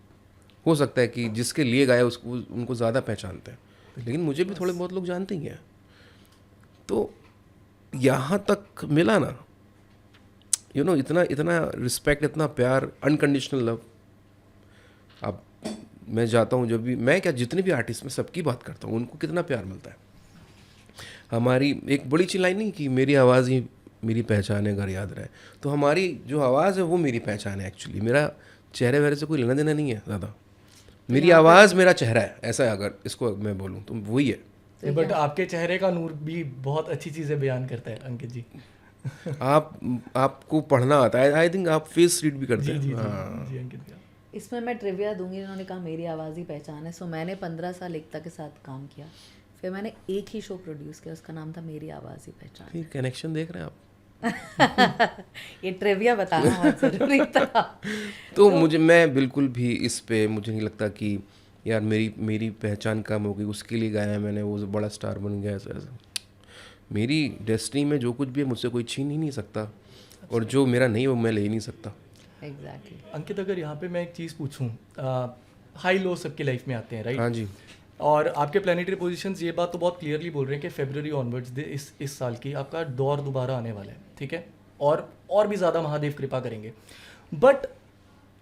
Speaker 2: हो सकता है कि जिसके लिए गाया उसको उनको ज़्यादा पहचानते हैं, लेकिन मुझे भी थोड़े बहुत लोग जानते ही हैं। तो यहाँ तक मिला ना, यू नो, इतना इतना रिस्पेक्ट, इतना प्यार, अनकंडीशनल लव। अब मैं जाता हूँ जब भी, मैं क्या, जितने भी आर्टिस्ट में सबकी बात करता हूँ, उनको कितना प्यार मिलता है। हमारी एक बड़ी सी लाइन नहीं कि मेरी आवाज़ ही मेरी पहचान है, घर याद रहे। तो हमारी जो आवाज़ है वो मेरी पहचान है एक्चुअली। मेरा चेहरे वहरे से कोई लेना देना नहीं है ज़्यादा, मेरी आवाज़ मेरा चेहरा है, ऐसा है अगर इसको मैं बोलूँ तो वही है।
Speaker 3: बट आपके चेहरे का नूर भी बहुत अच्छी चीज़ें बयान करता है अंकित जी।
Speaker 2: आपको पढ़ना आता है, आई थिंक आप फेस रीड भी करते हैं।
Speaker 3: जी अंकित जी।
Speaker 1: इसमें मैं ट्रिविया दूंगी, इन्होंने कहा मेरी आवाज़ ही पहचान है। सो मैंने 15 साल एकता के साथ काम किया, फिर मैंने एक ही शो प्रोड्यूस किया, उसका नाम था मेरी आवाज़ ही पहचान।
Speaker 2: फिर कनेक्शन देख रहे हैं आप।
Speaker 1: ये ट्रिविया बताना बहुत ज़रूरी था।
Speaker 2: तो मैं बिल्कुल भी इस पे, मुझे नहीं लगता कि यार मेरी पहचान कम हो गई, उसके लिए गाया मैंने, वो बड़ा स्टार बन गया, ऐसा। मेरी डेस्टिनी में जो कुछ भी है मुझसे कोई छीन ही नहीं सकता, और जो मेरा नहीं वो मैं ले ही नहीं सकता।
Speaker 1: एग्जैक्टली।
Speaker 3: अंकित, अगर यहाँ पे मैं एक चीज़ पूछूं, हाई लो सबकी लाइफ में आते हैं, राइट?
Speaker 2: हाँ जी।
Speaker 3: और आपके प्लानिटरी पोजीशंस ये बात तो बहुत क्लियरली बोल रहे हैं कि फरवरी ऑनवर्ड्स इस साल की आपका दौर दोबारा आने वाला है, ठीक है, और भी ज़्यादा महादेव कृपा करेंगे। बट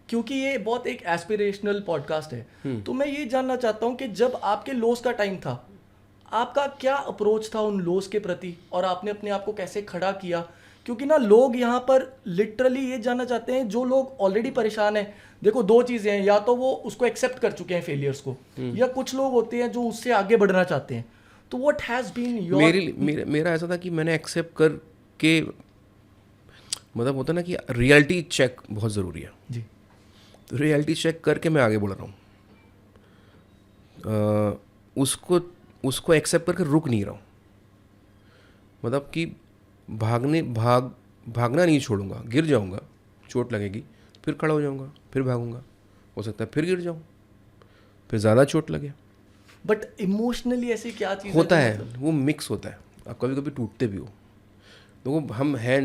Speaker 3: क्योंकि ये बहुत एक एस्पिरेशनल पॉडकास्ट है, तो मैं ये जानना चाहता हूँ कि जब आपके लोस का टाइम था, आपका क्या अप्रोच था उन लोस के प्रति, और आपने अपने आप को कैसे खड़ा किया? क्योंकि ना लोग यहाँ पर लिटरली ये जानना चाहते हैं, जो लोग ऑलरेडी परेशान हैं। देखो, दो चीज़ें हैं, या तो वो उसको एक्सेप्ट कर चुके हैं फेलियर्स को, या कुछ लोग होते हैं जो उससे आगे बढ़ना चाहते हैं। तो व्हाट हैज़ बीन योर?
Speaker 2: मेरा ऐसा था कि मैंने एक्सेप्ट करके, मतलब होता ना कि रियलिटी चेक बहुत ज़रूरी है
Speaker 3: जी।
Speaker 2: तो रियलिटी चेक करके मैं आगे बढ़ रहा हूँ, उसको एक्सेप्ट करके रुक नहीं रहा हूँ। मतलब कि भागना नहीं छोड़ूंगा, गिर जाऊंगा, चोट लगेगी, फिर खड़ा हो जाऊंगा, फिर भागूंगा, हो सकता है फिर गिर जाऊं, फिर ज़्यादा चोट लगे।
Speaker 3: बट इमोशनली ऐसी क्या चीज़
Speaker 2: होता है, वो मिक्स होता है, आप कभी कभी टूटते भी हो। देखो, हम हैं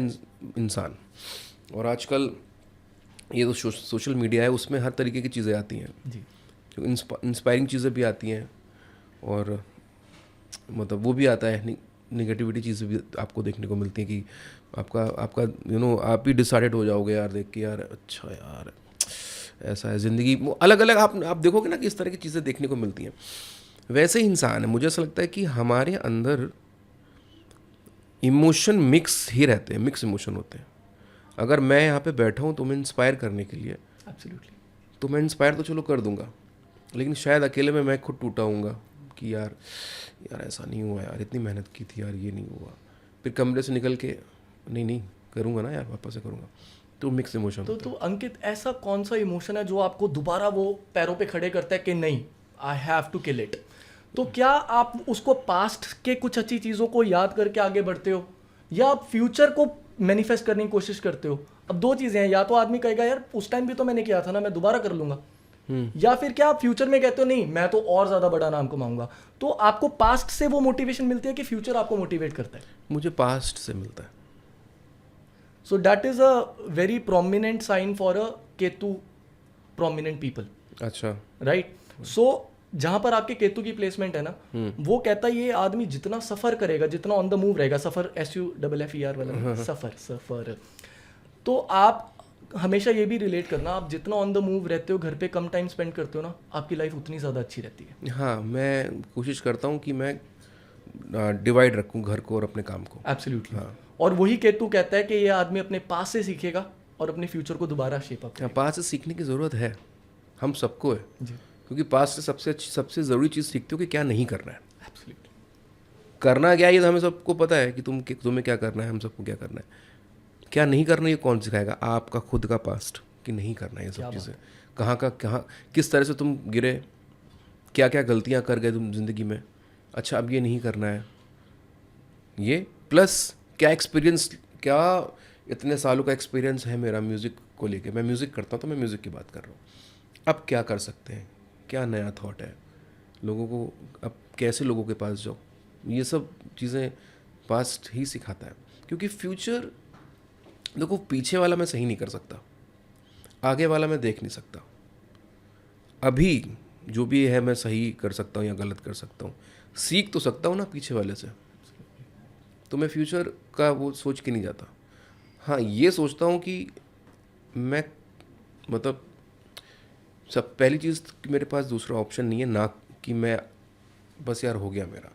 Speaker 2: इंसान, और आजकल ये तो सोशल मीडिया है, उसमें हर तरीके की चीज़ें आती हैं
Speaker 3: जी,
Speaker 2: जो इंस्पायरिंग चीज़ें भी आती हैं, और मतलब वो भी आता है, निगेटिविटी चीज़ें भी आपको देखने को मिलती हैं कि आपका यू नो, आप ही डिसाइडेड हो जाओगे यार देख के, यार अच्छा यार ऐसा है ज़िंदगी। वो अलग अलग आप देखोगे ना कि इस तरह की चीज़ें देखने को मिलती हैं। वैसे ही इंसान है, मुझे ऐसा लगता है कि हमारे अंदर इमोशन मिक्स ही रहते हैं, मिक्स इमोशन होते हैं। अगर मैं यहाँ पे बैठा हूँ तो मैं इंस्पायर करने के लिए,
Speaker 3: एब्सोल्युटली,
Speaker 2: तो मैं इंस्पायर तो चलो कर दूंगा, लेकिन शायद अकेले में मैं खुद टूटा हूँगा कि यार ऐसा नहीं हुआ यार, इतनी मेहनत की थी यार, ये नहीं हुआ। फिर कमरे से निकल के नहीं करूँगा ना यार, वापस से करूँगा। तो मिक्स इमोशन।
Speaker 3: तो अंकित, ऐसा कौन सा इमोशन है जो आपको दोबारा वो पैरों पे खड़े करता है कि नहीं, I have to kill it? तो क्या आप उसको पास्ट के कुछ अच्छी चीज़ों को याद करके आगे बढ़ते हो, या आप फ्यूचर को मैनिफेस्ट करने की कोशिश करते हो? अब दो चीज़ें हैं, या तो आदमी कहेगा यार उस टाइम भी तो मैंने किया था ना, मैं दोबारा कर लूंगा, या फिर क्या आप फ्यूचर में कहते हो नहीं मैं तो और ज़्यादा बड़ा नाम कमाऊंगा? तो आपको पास्ट से वो मोटिवेशन मिलती है कि फ्यूचर आपको मोटिवेट करता है?
Speaker 2: मुझे पास्ट से मिलता है।
Speaker 3: So that is a very prominent sign for a Ketu prominent people,
Speaker 2: अच्छा,
Speaker 3: right? So जहाँ पर आपके केतु की प्लेसमेंट है ना, वो कहता है ये आदमी जितना सफर करेगा, जितना ऑन द मूव रहेगा, सफर SUFFER वाला सफर, तो आप हमेशा ये भी रिलेट करना, आप जितना ऑन द मूव रहते हो, घर पे कम टाइम स्पेंड करते हो ना, आपकी लाइफ उतनी ज़्यादा अच्छी रहती है।
Speaker 2: हाँ, मैं कोशिश करता हूँ कि मैं डिवाइड रखूँ घर को और अपने काम को।
Speaker 3: एब्सोल्युटली।
Speaker 2: हाँ।
Speaker 3: और वही केतु कहता है कि ये आदमी अपने पास से सीखेगा और अपने फ्यूचर को दोबारा शेप अप।
Speaker 2: पास से सीखने की ज़रूरत है, हम सबको है
Speaker 3: जी,
Speaker 2: क्योंकि पास से सबसे ज़रूरी चीज़ सीखते हो कि क्या नहीं करना है।
Speaker 3: एब्सोल्युटली।
Speaker 2: करना क्या है ये तो हमें सबको पता है कि तुम्हें क्या करना है, हम सबको क्या करना है। क्या नहीं करना ये कौन सिखाएगा? आपका खुद का पास्ट कि नहीं करना ये सब चीज़ें। कहाँ किस तरह से तुम गिरे, क्या क्या गलतियाँ कर गए तुम ज़िंदगी में, अच्छा अब ये नहीं करना है। ये प्लस क्या एक्सपीरियंस, क्या इतने सालों का एक्सपीरियंस है मेरा म्यूज़िक को लेके। मैं म्यूज़िक करता हूँ तो मैं म्यूज़िक की बात कर रहा हूँ। अब क्या कर सकते हैं, क्या नया थॉट है लोगों को, अब कैसे लोगों के पास जाओ, ये सब चीज़ें पास्ट ही सिखाता है। क्योंकि फ्यूचर देखो, पीछे वाला मैं सही नहीं कर सकता, आगे वाला मैं देख नहीं सकता। अभी जो भी है मैं सही कर सकता हूँ या गलत कर सकता हूँ, सीख तो सकता हूँ ना पीछे वाले से। तो मैं फ्यूचर का वो सोच के नहीं जाता। हाँ, ये सोचता हूँ कि मैं मतलब सब पहली चीज़ कि मेरे पास दूसरा ऑप्शन नहीं है, ना कि मैं बस यार हो गया मेरा,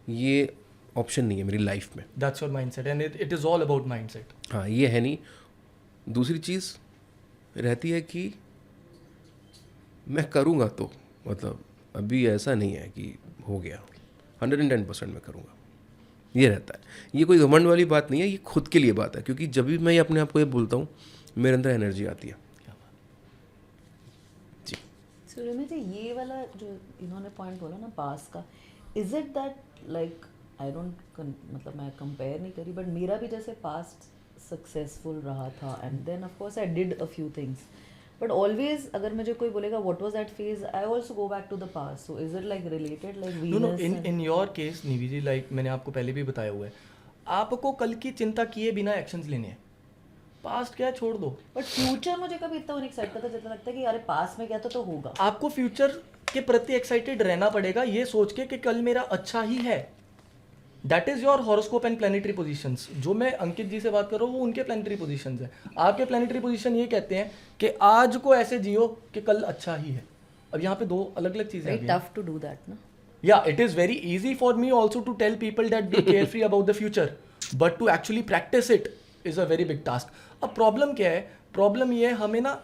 Speaker 2: ये ऑप्शन नहीं है मेरी लाइफ में।
Speaker 3: That's your mindset and it is all about mindset.
Speaker 2: हाँ, ये है नहीं। दूसरी चीज़ रहती है कि मैं करूँगा तो मतलब अभी ऐसा नहीं है कि हो गया, 110% मैं करूँगा, ये रहता है। ये कोई घमंड वाली बात नहीं है, ये खुद के लिए बात है। क्योंकि जब भी मैं अपने आप को ये बोलता हूँ मेरे अंदर एनर्जी आती है। जी।
Speaker 1: सूर्य जी, ये वाला जो इन्होंने पॉइंट बोला ना पास का, is it that like I don't, मतलब मैं कंपेयर नहीं करी, बट मेरा भी जैसे पास्ट सक्सेसफुल रहा था and then of course I did a few things, but always अगर मुझे कोई बोलेगा what was that phase, I also go back to the past. So is it like related like Venus?
Speaker 3: In your case Nivi ji, like मैंने आपको पहले भी बताया हुआ है, आपको कल की चिंता किए बिना एक्शंस लेने हैं। पास्ट क्या है, छोड़ दो।
Speaker 1: बट फ्यूचर मुझे कभी इतना नहीं एक्साइट करता जितना लगता है कि अरे पास में क्या था तो होगा।
Speaker 3: आपको फ्यूचर के प्रति एक्साइटेड रहना पड़ेगा, ये सोच के कि कल मेरा अच्छा ही है। That is your horoscope and planetary positions. जो मैं अंकित जी से बात कर रहा हूँ वो उनके प्लैनेटरी पोजीशंस है। आपके प्लैनेटरी पोजीशन ये कहते हैं कि आज को ऐसे जियो कि कल अच्छा ही है। अब यहाँ पे दो अलग अलग चीजें
Speaker 1: very tough to do that ना।
Speaker 3: Yeah, it is very easy for me also to tell people that be carefree about the future, but to actually practice it is a very big task. अब problem क्या है? Problem ये है, हमें ना,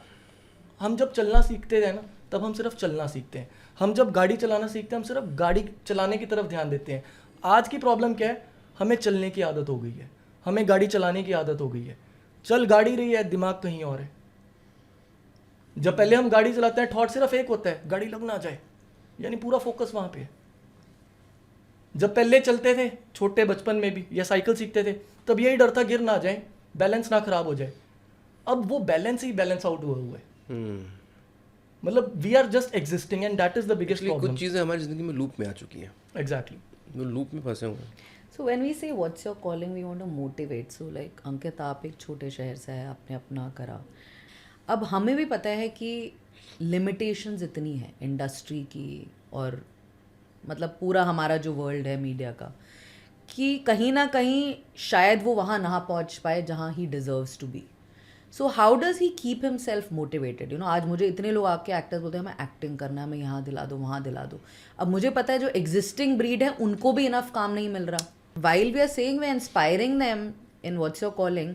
Speaker 3: हम जब चलना सीखते हैं ना तब हम सिर्फ चलना सीखते हैं। हम जब गाड़ी चलाना सीखते हैं हम सिर्फ गाड़ी चलाने की तरफ ध्यान देते हैं। आज की प्रॉब्लम क्या है? हमें चलने की आदत हो गई है, हमें गाड़ी चलाने की आदत हो गई है। चल गाड़ी रही है, दिमाग कहीं और है। जब पहले हम गाड़ी चलाते हैं थॉट सिर्फ एक होता है, गाड़ी लग ना जाए, यानी पूरा फोकस वहाँ पे है। जब पहले चलते थे छोटे बचपन में भी या साइकिल सीखते थे तब यही डर था गिर ना जाए, बैलेंस ना खराब हो जाए। अब वो बैलेंस ही बैलेंस आउट हुआ हुआ है। मतलब we are just existing and that is the biggest problem.
Speaker 2: कुछ चीज़ें हमारी ज़िंदगी में लूप में आ चुकी हैं।
Speaker 3: एग्जैक्टली,
Speaker 2: वो लूप में फंसे हुए हैं।
Speaker 1: So when we say what's your calling, we want to motivate. So like Ankit, आप एक छोटे शहर से है, आपने अपना करा। अब हमें भी पता है कि लिमिटेशंस इतनी है इंडस्ट्री की और मतलब पूरा हमारा जो वर्ल्ड है मीडिया का, कि कहीं ना कहीं शायद वो वहाँ ना पहुँच पाए जहाँ he deserves to be. So how does he keep himself motivated? You know, आज मुझे इतने लोग आके एक्टर्स बोलते हैं हमें एक्टिंग करना है, हमें यहाँ दिला दो वहाँ दिला दो। अब मुझे पता है जो एग्जिस्टिंग ब्रीड है उनको भी इनफ काम नहीं मिल रहा। While we are saying we are inspiring them in what's your calling,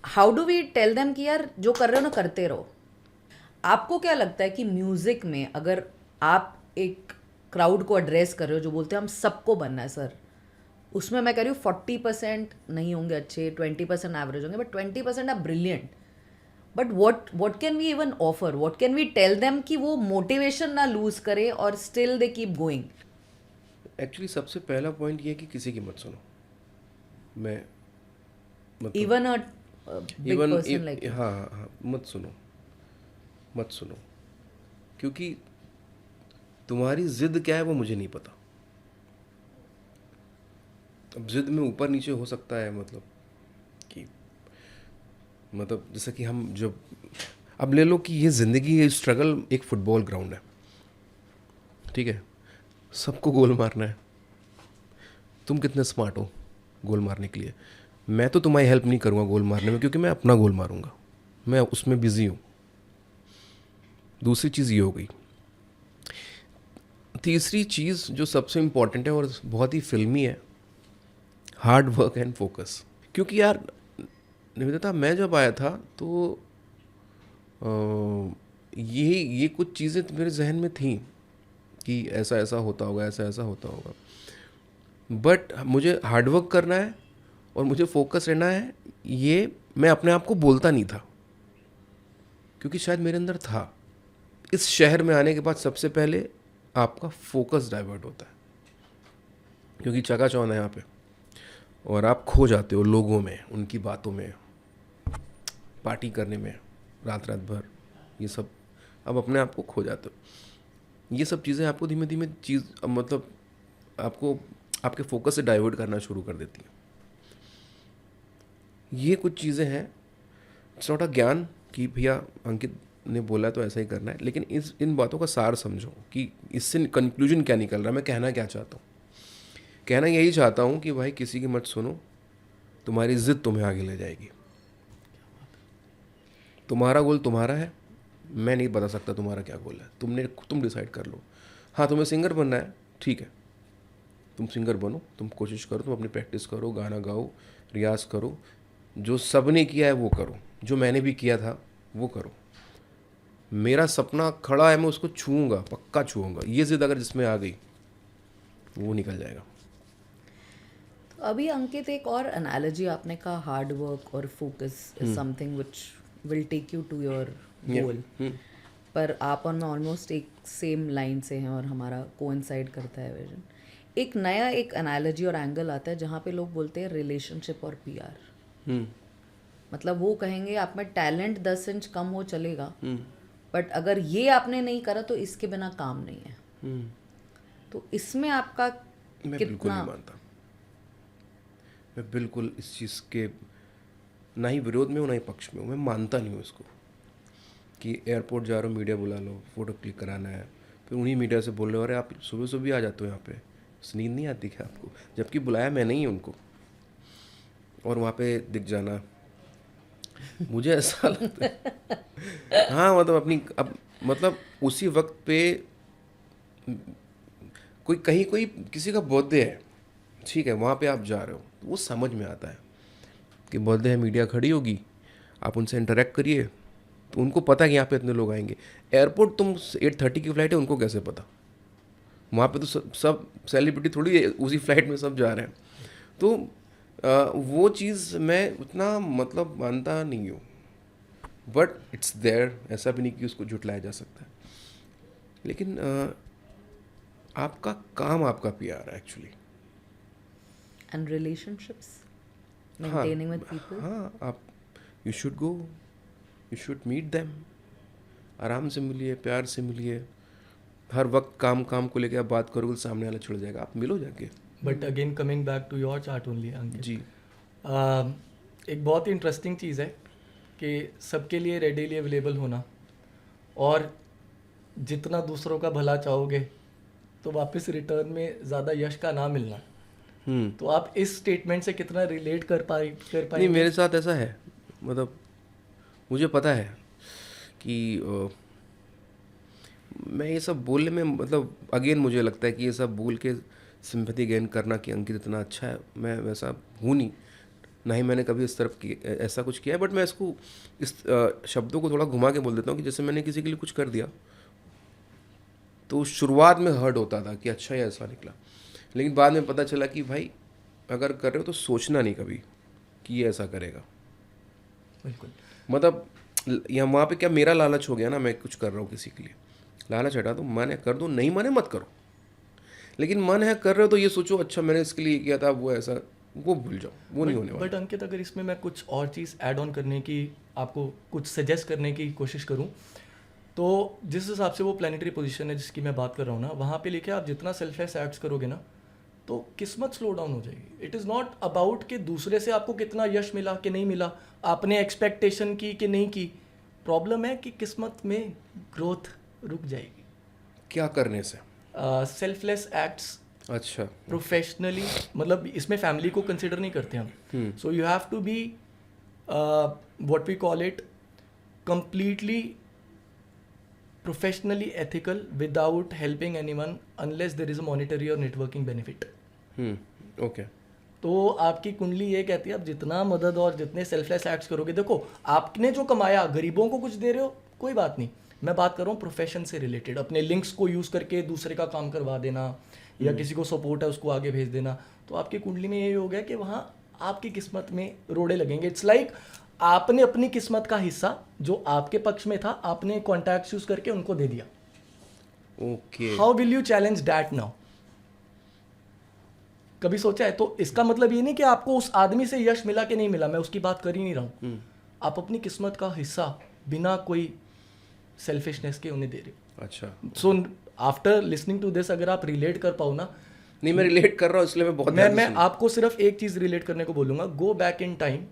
Speaker 1: how do we tell them कि यार जो कर रहे हो ना करते रहो? आपको क्या लगता है कि म्यूज़िक में अगर आप एक क्राउड को एड्रेस कर रहे हो जो बोलते हैं हम सबको बनना है सर, उसमें मैं कह रही हूँ 40% नहीं होंगे अच्छे, 20% एवरेज होंगे, but 20% are brilliant. But what can we even offer, what can we tell them कि वो मोटिवेशन ना लूज करे और still they keep going?
Speaker 2: Actually सबसे पहला पॉइंट ये है कि किसी की मत सुनो। मैं मतलब
Speaker 1: even a big
Speaker 2: even
Speaker 1: person like
Speaker 2: हाँ हाँ हाँ, मत सुनो, मत सुनो, क्योंकि तुम्हारी जिद क्या है वो मुझे नहीं पता। अब जिद में ऊपर नीचे हो सकता है, मतलब कि मतलब जैसे कि हम जब अब ले लो कि ये ज़िंदगी, ये स्ट्रगल एक फुटबॉल ग्राउंड है, ठीक है, सबको गोल मारना है। तुम कितने स्मार्ट हो गोल मारने के लिए? मैं तो तुम्हारी हेल्प नहीं करूँगा गोल मारने में, क्योंकि मैं अपना गोल मारूंगा, मैं उसमें बिजी हूँ। दूसरी चीज़ ये हो गई। तीसरी चीज़ जो सबसे इम्पॉर्टेंट है और बहुत ही फिल्मी है, हार्ड वर्क एंड फोकस। क्योंकि यार निवेदिता, मैं जब आया था तो ये कुछ चीज़ें मेरे जहन में थी कि ऐसा ऐसा होता होगा, ऐसा ऐसा होता होगा, बट मुझे हार्डवर्क करना है और मुझे फोकस रहना है, ये मैं अपने आप को बोलता नहीं था, क्योंकि शायद मेरे अंदर था। इस शहर में आने के बाद सबसे पहले आपका फोकस डाइवर्ट होता है, क्योंकि चकाचौंध है यहाँ पे, और आप खो जाते हो लोगों में, उनकी बातों में, पार्टी करने में रात रात भर, ये सब अब अपने आप को खो जाते हो। ये सब चीज़ें आपको धीमे धीमे मतलब आपको आपके फोकस से डाइवर्ट करना शुरू कर देती हैं। ये कुछ चीज़ें हैं, छोटा ज्ञान कि भैया अंकित ने बोला तो ऐसा ही करना है, लेकिन इन बातों का सार समझो कि इससे कंक्लूजन क्या निकल रहा है, मैं कहना क्या चाहता हूँ। कहना यही चाहता हूँ कि भाई किसी की मत सुनो, तुम्हारी जिद तुम्हें आगे ले जाएगी। तुम्हारा गोल तुम्हारा है, मैं नहीं बता सकता तुम्हारा क्या गोल है, तुम डिसाइड कर लो। हाँ, तुम्हें सिंगर बनना है, ठीक है, तुम सिंगर बनो, तुम कोशिश करो, तुम अपनी प्रैक्टिस करो, गाना गाओ, रियाज करो, जो सब ने किया है वो करो, जो मैंने भी किया था वो करो। मेरा सपना खड़ा है, मैं उसको छूऊंगा, पक्का छूऊंगा। ये जिद अगर जिसमें आ गई वो निकल जाएगा।
Speaker 1: तो अभी अंकित एक और एनालॉजी आपने कहा, हार्ड वर्क और focus is something which will take you to your goal, पर आप और मैं ऑलमोस्ट एक सेम लाइन से हैं और हमारा कोइंसाइड करता है विजन। एक नया एक एनालॉजी और एंगल आता है जहाँ पे लोग बोलते हैं रिलेशनशिप और पीआर। मतलब वो कहेंगे आप में टैलेंट 10 इंच कम हो चलेगा, बट अगर ये आपने नहीं करा तो इसके बिना काम नहीं है। तो इसमें आपका
Speaker 2: मैं बिल्कुल
Speaker 1: कितना
Speaker 2: नहीं मानता। मैं बिल्कुल इस चीज़ के ना ही विरोध में हूँ ना ही पक्ष में हूँ। मैं मानता नहीं हूँ इसको कि एयरपोर्ट जा रहे हो, मीडिया बुला लो, फ़ोटो क्लिक कराना है, फिर उन्हीं मीडिया से बोल रहे हो अरे आप सुबह सुबह आ जाते हो यहाँ पे, नींद नहीं आती क्या आपको? जबकि बुलाया मैंने ही उनको, और वहाँ पे दिख जाना मुझे ऐसा लगता है। हाँ, मतलब अपनी अब मतलब उसी वक्त पे कोई किसी का बर्थडे है, ठीक है, वहाँ पे आप जा रहे हो, तो वो समझ में आता है कि बर्थडे है, मीडिया खड़ी होगी, आप उनसे इंटरेक्ट करिए, तो उनको पता है कि यहाँ पे इतने लोग आएंगे। एयरपोर्ट तुम 8:30 की फ़्लाइट है, उनको कैसे पता? वहाँ पे तो सब सेलिब्रिटी थोड़ी है, उसी फ्लाइट में सब जा रहे हैं। तो वो चीज़ मैं उतना मतलब मानता नहीं हूँ, बट इट्स देयर। ऐसा भी नहीं कि उसको झुटलाया जा सकता है, लेकिन आपका काम आपका पीआर है actually.
Speaker 1: And relationships maintaining with people.
Speaker 2: हाँ, आप you should go, you should meet them, आराम से मिलिए, प्यार से मिलिए। हर वक्त काम काम को लेकर आप बात करोगे तो सामने वाला छिड़ जाएगा, आप मिलो जाके।
Speaker 3: But again coming back to your chart only Ankit
Speaker 2: ji,
Speaker 3: एक बहुत ही इंटरेस्टिंग चीज़ है कि सबके लिए रेडीली अवेलेबल होना, और जितना दूसरों का भला चाहोगे तो वापस रिटर्न में ज़्यादा यश का ना मिलना। तो आप इस स्टेटमेंट से कितना रिलेट कर
Speaker 2: नहीं,
Speaker 3: पाएंगे?
Speaker 2: मेरे साथ ऐसा है, मतलब मुझे पता है कि मैं ये सब बोलने में, मतलब अगेन मुझे लगता है कि ये सब बोल के सिंपैथी गेन करना कि अंकित इतना अच्छा है, मैं वैसा हूँ नहीं, ना ही मैंने कभी इस तरफ की ऐसा कुछ किया है। बट मैं इसको इस शब्दों को थोड़ा घुमा के बोल देता हूँ कि जैसे मैंने किसी के लिए कुछ कर दिया तो शुरुआत में हर्ट होता था कि अच्छा ये ऐसा निकला, लेकिन बाद में पता चला कि भाई अगर कर रहे हो तो सोचना नहीं कभी कि ये ऐसा करेगा।
Speaker 3: बिल्कुल।
Speaker 2: मतलब यहाँ वहाँ पे क्या मेरा लालच हो गया ना, मैं कुछ कर रहा हूँ किसी के लिए, लालच हटा दो, माने कर दो, नहीं माने मत करो। लेकिन मन है कर रहे हो तो ये सोचो अच्छा मैंने इसके लिए किया था, वो ऐसा, वो भूल जाओ, वो नहीं होने वाला।
Speaker 3: बट अंकित, अगर इसमें मैं कुछ और चीज़ ऐड ऑन करने की, आपको कुछ सजेस्ट करने की कोशिश करूं, तो जिस हिसाब से वो प्लानिटरी पोजीशन है जिसकी मैं बात कर रहा हूँ ना, वहाँ पे लेके आप जितना सेल्फलेस एक्ट्स करोगे ना, तो किस्मत स्लो डाउन हो जाएगी। इट इज़ नॉट अबाउट कि दूसरे से आपको कितना यश मिला कि नहीं मिला, आपने एक्सपेक्टेशन की कि नहीं की। प्रॉब्लम है कि किस्मत में ग्रोथ रुक जाएगी।
Speaker 2: क्या करने से?
Speaker 3: सेल्फलेस एक्ट्स
Speaker 2: अच्छा,
Speaker 3: प्रोफेशनली, मतलब इसमें फैमिली को कंसिडर नहीं करते हम। So you have to be what we call it completely professionally ethical without helping anyone unless there is a monetary और नेटवर्किंग बेनिफिट।
Speaker 2: ओके।
Speaker 3: तो आपकी कुंडली ये कहती है आप जितना मदद और जितने सेल्फलेस एक्ट्स करोगे, देखो आपने जो कमाया गरीबों को कुछ दे रहे हो, कोई बात नहीं, मैं बात कर रहा हूँ प्रोफेशन से रिलेटेड, अपने लिंक्स को यूज़ करके दूसरे का काम करवा देना या किसी को सपोर्ट है उसको आगे भेज देना। तो आपकी कुंडली में ये हो गया कि वहाँ आपकी किस्मत में रोड़े लगेंगे। इट्स लाइक आपने अपनी किस्मत का हिस्सा जो आपके पक्ष में था, आपने कॉन्टैक्ट यूज करके उनको दे दिया।
Speaker 2: Okay.
Speaker 3: How will you challenge that now? कभी सोचा है? तो इसका मतलब ये नहीं कि आपको उस आदमी से यश मिला कि नहीं मिला, मैं उसकी बात कर ही नहीं रहा हूँ। आप अपनी किस्मत का हिस्सा बिना कोई सेल्फिशनेस के उन्हें दे रहे हो।
Speaker 2: अच्छा,
Speaker 3: so after listening to this, अगर आप रिलेट कर पाओ ना,
Speaker 2: नहीं मैं रिलेट कर रहा हूँ इसलिए मैं बहुत ध्यान से
Speaker 3: मैं
Speaker 2: सुन-
Speaker 3: आपको सिर्फ एक चीज रिलेट करने को बोलूंगा। गो बैक इन टाइम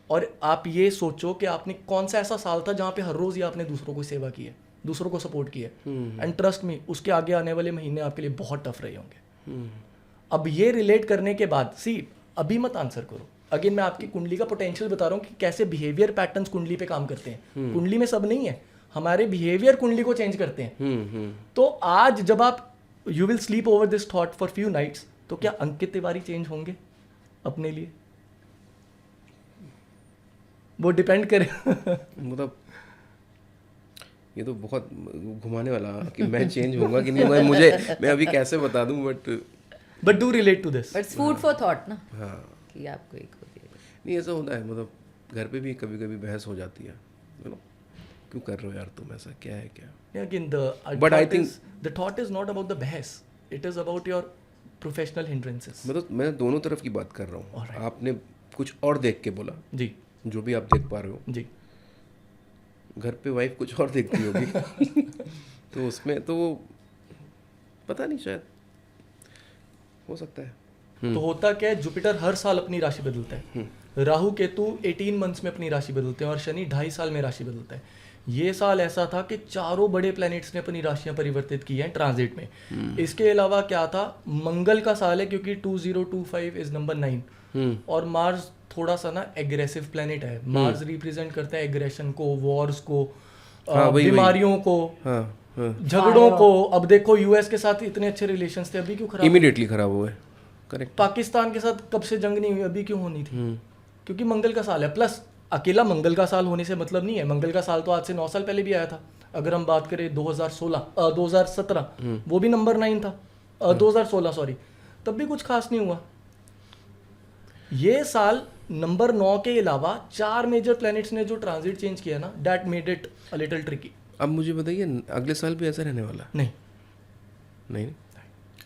Speaker 3: और आप ये सोचो कि आपने कौन सा ऐसा साल था जहाँ पे हर रोज ही आपने दूसरों को सेवा की है, दूसरों को सपोर्ट किया है। एंड ट्रस्ट मी, उसके आगे आने वाले महीने आपके लिए बहुत टफ रहे होंगे। अब ये रिलेट करने के बाद सी, अभी मत आंसर करो। अगेन मैं आपकी कुंडली का पोटेंशियल बता रहा हूँ कि कैसे बिहेवियर पैटर्न्स कुंडली पे काम करते हैं। कुंडली में सब नहीं है, हमारे बिहेवियर कुंडली को चेंज करते हैं। तो आज जब आप you will sleep over this thought for few nights, तो क्या अंकित तिवारी चेंज होंगे अपने लिए? वो डिपेंड करे।
Speaker 2: मतलब ये तो बहुत घुमाने वाला कि मैं चेंज होऊंगा कि नहीं होऊंगा, मुझे मैं अभी कैसे बता दूं,
Speaker 3: but do relate to this.
Speaker 1: But it's food for thought ना,
Speaker 2: हाँ
Speaker 1: कि आपको एक होती है।
Speaker 2: नहीं ऐसा होता है। मतलब घर पे भी कभी कभी बहस हो जाती है, you know, क्यों कर रहे हो यार तुम ऐसा, क्या है क्या?
Speaker 3: Again,
Speaker 2: But I think-
Speaker 3: the thought is not about the बहस, it is about your professional hindrances.
Speaker 2: मतलब मैं दोनों तरफ की बात कर रहा हूँ।
Speaker 3: Alright.
Speaker 2: आपने कुछ और देख के बोला,
Speaker 3: जी
Speaker 2: जो भी आप देख पा रहे हो,
Speaker 3: जी
Speaker 2: घर पे वाइफ कुछ और देखती होगी तो उसमें तो वो पता नहीं, शायद हो सकता है।
Speaker 3: तो होता क्या है, जुपिटर हर साल अपनी राशि बदलता है, राहु केतु 18 मंथ्स में अपनी राशि बदलते हैं और शनि 2.5 साल में राशि बदलता है। ये साल ऐसा था कि चारों बड़े प्लैनेट्स ने अपनी राशियां परिवर्तित की हैं ट्रांजिट में। इसके अलावा क्या था, मंगल का साल है क्योंकि 2025 इज नंबर 9 और मार्स थोड़ा सा ना एग्रेसिव प्लैनेट है। मार्स रिप्रेजेंट करता है एग्रेशन को, वॉर्स को,
Speaker 2: हाँ, वही।
Speaker 3: बीमारियों को,
Speaker 2: हाँ हाँ,
Speaker 3: झगड़ों को। अब देखो यूएस के साथ इतने अच्छे रिलेशंस थे, अभी क्यों खराब?
Speaker 2: इमीडिएटली खराब हुआ है। करेक्ट।
Speaker 3: पाकिस्तान के साथ कब से जंग नहीं हुई, अभी क्यों होनी थी? क्योंकि मंगल का साल है। प्लस अकेला मंगल का साल होने से मतलब नहीं है, मंगल का साल तो आज से 9 साल पहले भी आया था। अगर हम बात करें 2017 वो भी नंबर 9 था, 2016 सॉरी, तब भी कुछ खास नहीं हुआ। ये साल नंबर 9 के अलावा 4 मेजर प्लैनेट्स ने जो ट्रांजिट चेंज किया ना, that made it a little tricky.
Speaker 2: अब मुझे बताइए अगले साल भी ऐसा रहने वाला?
Speaker 3: नहीं
Speaker 2: नहीं।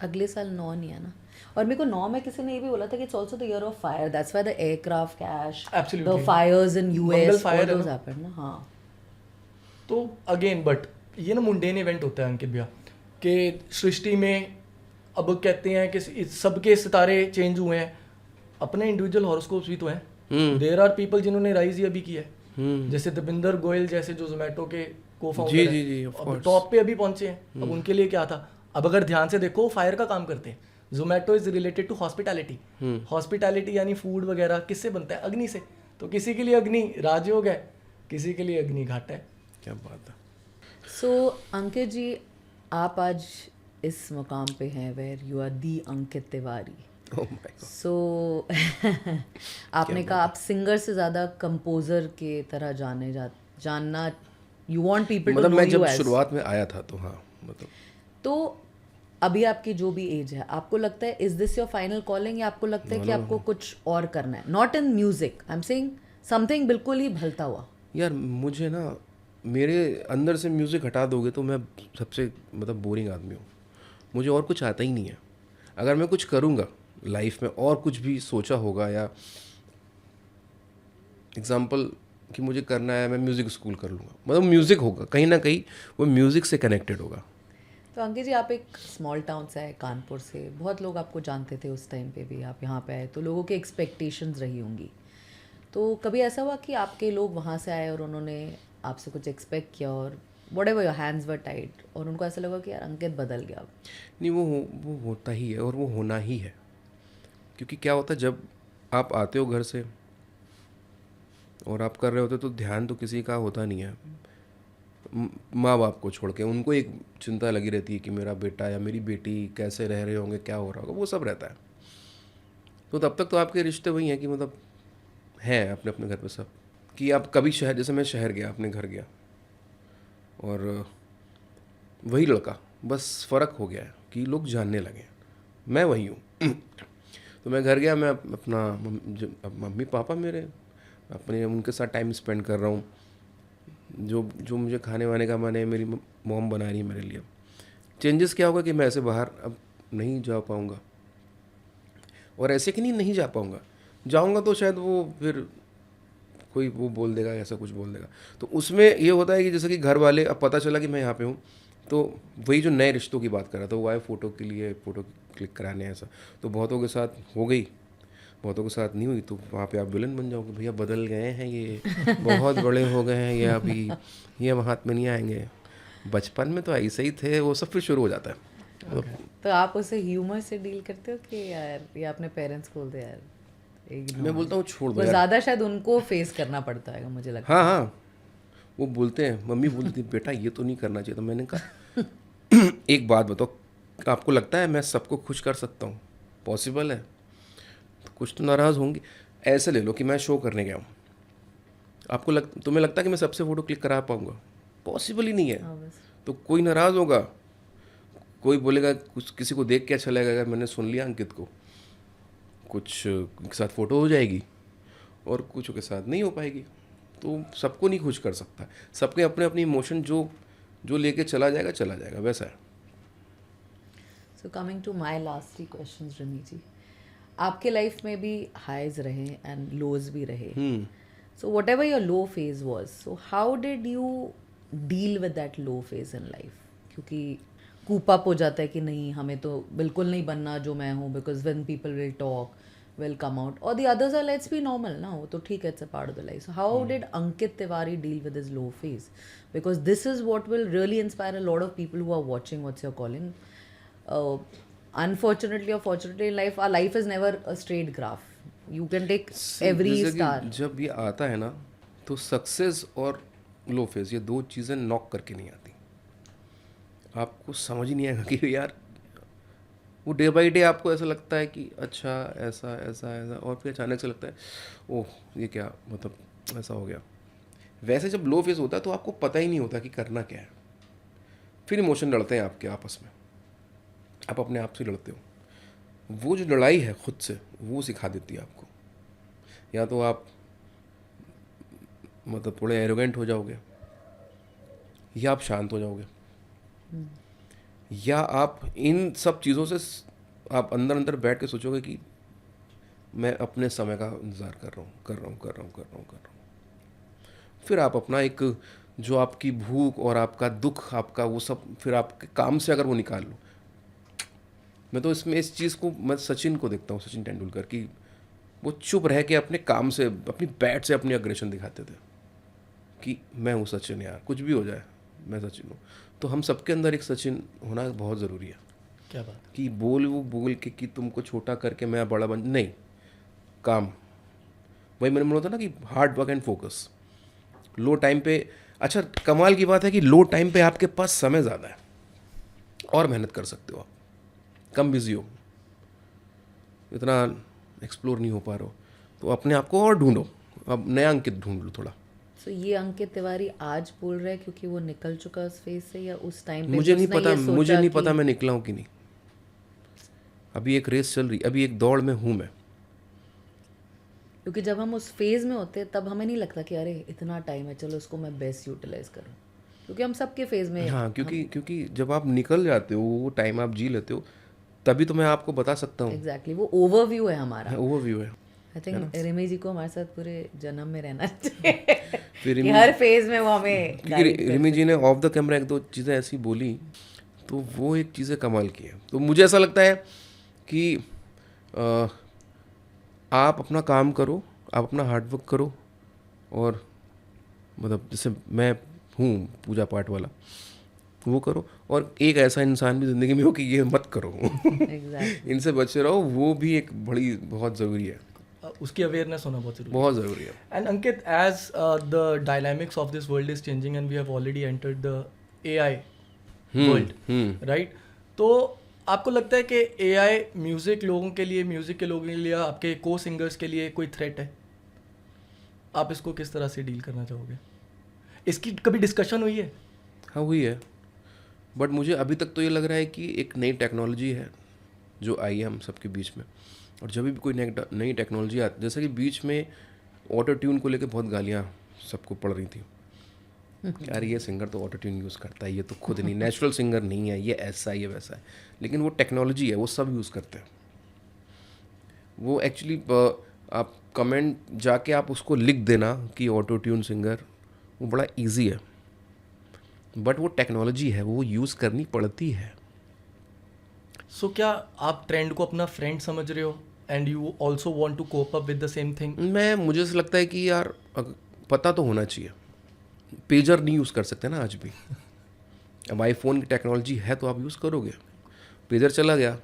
Speaker 1: अगले साल 9 नहीं है ना। और मेरे को 9 में किसी ने ये भी बोला था कि it's also the year of fire, that's why the aircraft crash, the
Speaker 3: Absolutely.
Speaker 1: Fires in
Speaker 3: Mangal
Speaker 1: US,
Speaker 3: fire
Speaker 1: all
Speaker 3: है
Speaker 1: दोस
Speaker 3: ना।
Speaker 1: हैपेंड ना। हाँ,
Speaker 3: तो अगेन बट ये ना मुंडेन इवेंट होता है अंकित भैया, कि सृष्टि में अब कहते हैं कि सबके सितारे चेंज हुए हैं, अपने इंडिविजुअल हॉरोस्कोप्स भी तो हैं। देयर आर पीपल जिन्होंने राइज ही अभी किया है, जैसे दीपेंद्र गोयल जैसे जो जोमेटो के को फाउंडर
Speaker 2: जी, जी, जी, of
Speaker 3: हैं,
Speaker 2: course.
Speaker 3: टॉप पे अभी पहुंचे हैं। अब उनके लिए क्या था, अब अगर ध्यान से देखो फायर का काम करते हैं। Zomato is related to hospitality. Hospitality यानी फूड वगैरह किससे बनता है? अग्नि से। तो किसी के लिए अग्नि राजयोग है, किसी के लिए अग्नि घाट है।
Speaker 2: क्या बात है।
Speaker 1: सो अंकित जी, आप आज इस मुकाम पे हैं where you are the Ankit Tiwari.
Speaker 2: Oh my God.
Speaker 1: So आपने कहा आप सिंगर से ज़्यादा कंपोजर के तरह जानना, यू वांट पीपल टू
Speaker 2: मतलब
Speaker 1: नो
Speaker 2: मैं
Speaker 1: यू
Speaker 2: जब
Speaker 1: एज।
Speaker 2: शुरुआत में आया था तो हाँ, मतलब
Speaker 1: तो अभी आपकी जो भी एज है, आपको लगता है is this your final calling, या आपको लगता है कि आपको कुछ और करना है? Not in music, I am saying something बिल्कुल ही भलता हुआ।
Speaker 2: यार मुझे ना, मेरे अंदर से म्यूज़िक हटा दोगे तो मैं सबसे मतलब बोरिंग आदमी हूँ। मुझे और कुछ आता ही नहीं है। अगर मैं कुछ करूँगा लाइफ में और कुछ भी सोचा होगा, या एग्जाम्पल कि मुझे करना है, मैं म्यूज़िक स्कूल कर लूँगा, मतलब म्यूज़िक होगा कहीं ना कहीं, वो म्यूज़िक से कनेक्टेड होगा।
Speaker 1: तो अंकित जी, आप एक स्मॉल टाउन से आए, कानपुर से, बहुत लोग आपको जानते थे उस टाइम पे भी, आप यहाँ पे आए तो लोगों की एक्सपेक्टेशंस रही होंगी। तो कभी ऐसा हुआ कि आपके लोग वहाँ से आए और उन्होंने आपसे कुछ एक्सपेक्ट किया और what ever your hands were tight और उनको ऐसा लगा कि यार अंकित बदल गया अब?
Speaker 2: नहीं, वो होता ही है और वो होना ही है, क्योंकि क्या होता है जब आप आते हो घर से और आप कर रहे होते हो तो ध्यान तो किसी का होता नहीं है, माँ बाप को छोड़ के उनको एक चिंता लगी रहती है कि मेरा बेटा या मेरी बेटी कैसे रह रहे होंगे, क्या हो रहा होगा, वो सब रहता है। तो तब तक तो आपके रिश्ते वही हैं कि मतलब हैं अपने अपने घर पे सब, कि आप कभी शहर, जैसे मैं शहर गया, अपने घर गया और वही लड़का, बस फ़र्क हो गया है कि लोग जानने लगे हैं, मैं वही हूँ। तो मैं घर गया, मैं अपना मम्मी पापा मेरे अपने उनके साथ टाइम स्पेंड कर रहा हूँ, जो जो मुझे खाने वाने का मन है मेरी मॉम बना रही है मेरे लिए। चेंजेस क्या होगा कि मैं ऐसे बाहर अब नहीं जा पाऊँगा, और ऐसे कि नहीं जा पाऊँगा, जाऊँगा तो शायद वो फिर कोई वो बोल देगा, ऐसा कुछ बोल देगा। तो उसमें ये होता है कि जैसे कि घर वाले, अब पता चला कि मैं यहाँ पे हूँ, तो वही जो नए रिश्तों की बात कर रहा था, वो आए फ़ोटो के लिए, फ़ोटो क्लिक कराने, ऐसा तो बहुतों के साथ हो गई, बहुतों के साथ नहीं हुई, तो वहाँ पे आप विलन बन जाओगे, भैया बदल गए हैं ये, बहुत बड़े हो गए हैं ये, अभी ये हाथ में नहीं आएंगे, बचपन में तो ऐसे ही थे, वो सब फिर शुरू हो जाता है।
Speaker 1: तो आप उसे ह्यूमर से डील करते हो कि यार ये अपने पेरेंट्स को बोलते यार
Speaker 2: मैं बोलता हूँ छोड़ दो
Speaker 1: वो
Speaker 2: यार।
Speaker 1: ज़्यादा शायद उनको फेस करना पड़ता है मुझे लगता
Speaker 2: हाँ
Speaker 1: है।
Speaker 2: हाँ, वो बोलते हैं, मम्मी बोलती थी बेटा ये तो नहीं करना चाहिए, तो मैंने कहा एक बात बताओ, आपको लगता है मैं सबको खुश कर सकता हूँ? पॉसिबल है? तो कुछ तो नाराज़ होंगे। ऐसे ले लो कि मैं शो करने गया हूँ, आपको तुम्हें लगता है कि मैं सबसे फ़ोटो क्लिक करा पाऊँगा? पॉसिबल ही नहीं है।
Speaker 1: हाँ, बस।
Speaker 2: तो कोई नाराज़ होगा, कोई बोलेगा, कुछ किसी को देख के अच्छा लगेगा, अगर मैंने सुन लिया अंकित को, कुछ के साथ फ़ोटो हो जाएगी और कुछ के साथ नहीं हो पाएगी। तो सबको नहीं खुश कर सकता, सबके अपने अपने इमोशन जो जो लेके चला जाएगा वैसा है।
Speaker 1: So coming to my last 3 questions Rani ji, आपके लाइफ में भी हाइज रहे एंड लोज भी रहे, so what ever your low phase was, so how did you deal with that low phase in life? क्योंकि कूप अप हो जाता है कि नहीं हमें तो बिल्कुल नहीं बनना जो मैं हूँ, because when people will talk will come out, or the others are let's be normal ना, वो तो ठीक है, it's a part of the life. So how did Ankit Tiwari deal with his low phase? Because this is what will really inspire a lot of people who are watching What's Your Calling. Unfortunately or fortunately in life, our life is never a straight graph. You can take every
Speaker 2: जैसे कि
Speaker 1: star.
Speaker 2: जब ये आता है ना, तो success और लो phase ये दो चीज़ें नॉक करके नहीं आती, आपको समझ ही नहीं आएगा कि यार वो डे बाई डे आपको ऐसा लगता है कि अच्छा ऐसा ऐसा ऐसा, और फिर अचानक से लगता है ओह ये क्या, मतलब ऐसा हो गया। वैसे जब लो फेज होता है तो आपको पता ही नहीं होता कि करना क्या है, फिर इमोशन लड़ते हैं आपके आपस में, आप अपने आप से लड़ते हो। वो जो लड़ाई है खुद से, वो सिखा देती है आपको, या तो आप मतलब थोड़े एरोगेंट हो जाओगे, या आप शांत हो जाओगे, या आप इन सब चीज़ों से आप अंदर अंदर बैठ के सोचोगे कि मैं अपने समय का इंतज़ार कर रहा हूँ। फिर आप अपना एक जो आपकी भूख और आपका दुख, आपका वो सब फिर आपके काम से अगर वो निकाल लो। मैं तो इसमें इस चीज़ को मैं सचिन को देखता हूँ, सचिन तेंदुलकर की, वो चुप रह के अपने काम से, अपनी बैट से अपनी अग्रेशन दिखाते थे कि मैं हूँ सचिन, यार कुछ भी हो जाए मैं सचिन हूँ। तो हम सबके अंदर एक सचिन होना बहुत ज़रूरी है।
Speaker 3: क्या बात है।
Speaker 2: कि बोल के कि तुमको छोटा करके मैं बड़ा बन, नहीं, काम, वही मैंने बोला था ना कि hard work and focus. Low time पे, अच्छा कमाल की बात है कि लो टाइम पे आपके पास समय ज़्यादा है और मेहनत कर सकते हो, आप कम बिजी हो, इतना एक्सप्लोर नहीं हो पा रहे हो, तो अपने आप को और ढूंढो, अब नया अंकित ढूंढ लो थोड़ा।
Speaker 1: So ये अंकित तिवारी आज बोल रहा है क्योंकि वो निकल चुका उस फेज से, या उस टाइम पे
Speaker 2: मुझे नहीं
Speaker 1: उसने
Speaker 2: पता,
Speaker 1: ये सोचा
Speaker 2: मुझे नहीं
Speaker 1: कि-
Speaker 2: पता मैं निकला हूँ कि नहीं। अभी एक रेस चल रही, अभी एक दौड़ में हूँ मैं।
Speaker 1: क्योंकि जब हम उस फेज में होते हैं तब हमें नहीं लगता कि अरे इतना टाइम है, चलो उसको मैं बेस्ट यूटिलाइज करूँ, क्योंकि हम सबके फेज में
Speaker 2: हाँ, क्योंकि जब आप निकल जाते हो, वो टाइम आप जी लेते हो, तभी तो मैं आपको बता सकता हूँ।
Speaker 1: एग्जैक्टली वो ओवरव्यू है हमारा।
Speaker 2: ओवरव्यू है।
Speaker 1: आई थिंक रिमी जी को हमारे साथ पूरे जन्म में रहना चाहिए
Speaker 2: फिर
Speaker 1: कि हर फेज में वो हमें
Speaker 2: क्योंकि
Speaker 1: guide कर
Speaker 2: रिमी जी ने ऑफ द कैमरा एक दो चीज़ें ऐसी बोली, तो वो एक चीज़ें कमाल की है। तो मुझे ऐसा लगता है कि आप अपना काम करो, आप अपना हार्डवर्क करो, और मतलब जैसे मैं हूँ पूजा पाठ वाला, वो करो, और एक ऐसा इंसान भी ज़िंदगी में हो कि ये मत करो
Speaker 1: एग्जैक्टली
Speaker 2: इनसे बचे रहो, वो भी एक बड़ी बहुत ज़रूरी है,
Speaker 3: उसकी अवेयरनेस होना बहुत जरूरी है.
Speaker 2: बहुत ज़रूरी है।
Speaker 3: And Ankit, as the dynamics of this world is changing and we have already entered the AI world, right? तो आपको लगता है कि AI म्यूज़िक लोगों के लिए, म्यूज़िक के लोगों के लिए, आपके को सिंगर्स के लिए कोई थ्रेट है? आप इसको किस तरह से डील करना चाहोगे? इसकी कभी डिस्कशन हुई है?
Speaker 2: हाँ हुई है, बट मुझे अभी तक तो ये लग रहा है कि एक नई टेक्नोलॉजी है जो आई है हम सबके बीच में, और जब भी कोई नई टेक्नोलॉजी आती, जैसे कि बीच में ऑटो ट्यून को लेकर बहुत गालियाँ सबको पड़ रही थी, यार ये सिंगर तो ऑटो ट्यून यूज़ करता है, ये तो खुद नहीं नेचुरल सिंगर नहीं है, ये ऐसा है, ये वैसा है। लेकिन वो टेक्नोलॉजी है, वो सब यूज़ करते हैं। वो एक्चुअली आप कमेंट जाके आप उसको लिख देना कि ऑटो ट्यून सिंगर, वो बड़ा इजी है, बट वो टेक्नोलॉजी है, वो यूज़ करनी पड़ती है।
Speaker 3: सो क्या आप ट्रेंड को अपना फ्रेंड समझ रहे हो and you also want to cope up with the same thing?
Speaker 2: मुझे ऐसा लगता है कि यार पता तो होना चाहिए। पेजर नहीं यूज़ कर सकते ना आज भी। अब आईफोन की टेक्नोलॉजी है तो आप यूज़ करोगे, पेजर चला गया,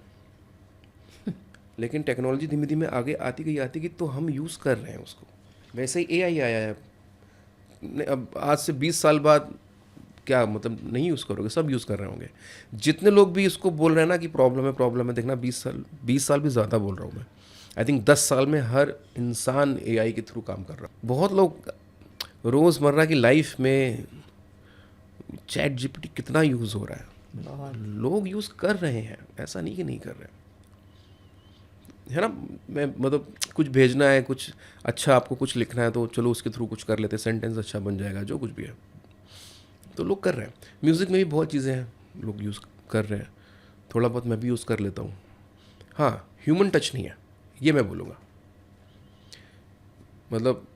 Speaker 2: लेकिन टेक्नोलॉजी धीमे धीमे आगे आती गई तो हम यूज़ कर रहे हैं उसको। वैसे ही एआई आया है, अब आज से 20 साल बाद क्या मतलब नहीं यूज़ करोगे, सब यूज़ कर रहे होंगे। जितने लोग भी इसको बोल रहे हैं ना कि प्रॉब्लम है, देखना 20 साल भी ज़्यादा बोल रहा हूँ मैं। आई थिंक 10 साल में हर इंसान एआई के थ्रू काम कर रहा है। बहुत लोग रोज़मर्रा की लाइफ में चैट जीपीटी कितना यूज़ हो रहा है, लोग यूज़ कर रहे हैं, ऐसा नहीं कि नहीं कर रहे है ना। मैं मतलब कुछ भेजना है, कुछ अच्छा आपको कुछ लिखना है, तो चलो उसके थ्रू कुछ कर लेते, सेंटेंस अच्छा बन जाएगा, जो कुछ भी है तो लोग कर रहे हैं। म्यूज़िक में भी बहुत चीज़ें हैं लोग यूज़ कर रहे हैं, थोड़ा बहुत मैं भी यूज़ कर लेता हूँ। हाँ, ह्यूमन टच नहीं है, ये मैं बोलूँगा। मतलब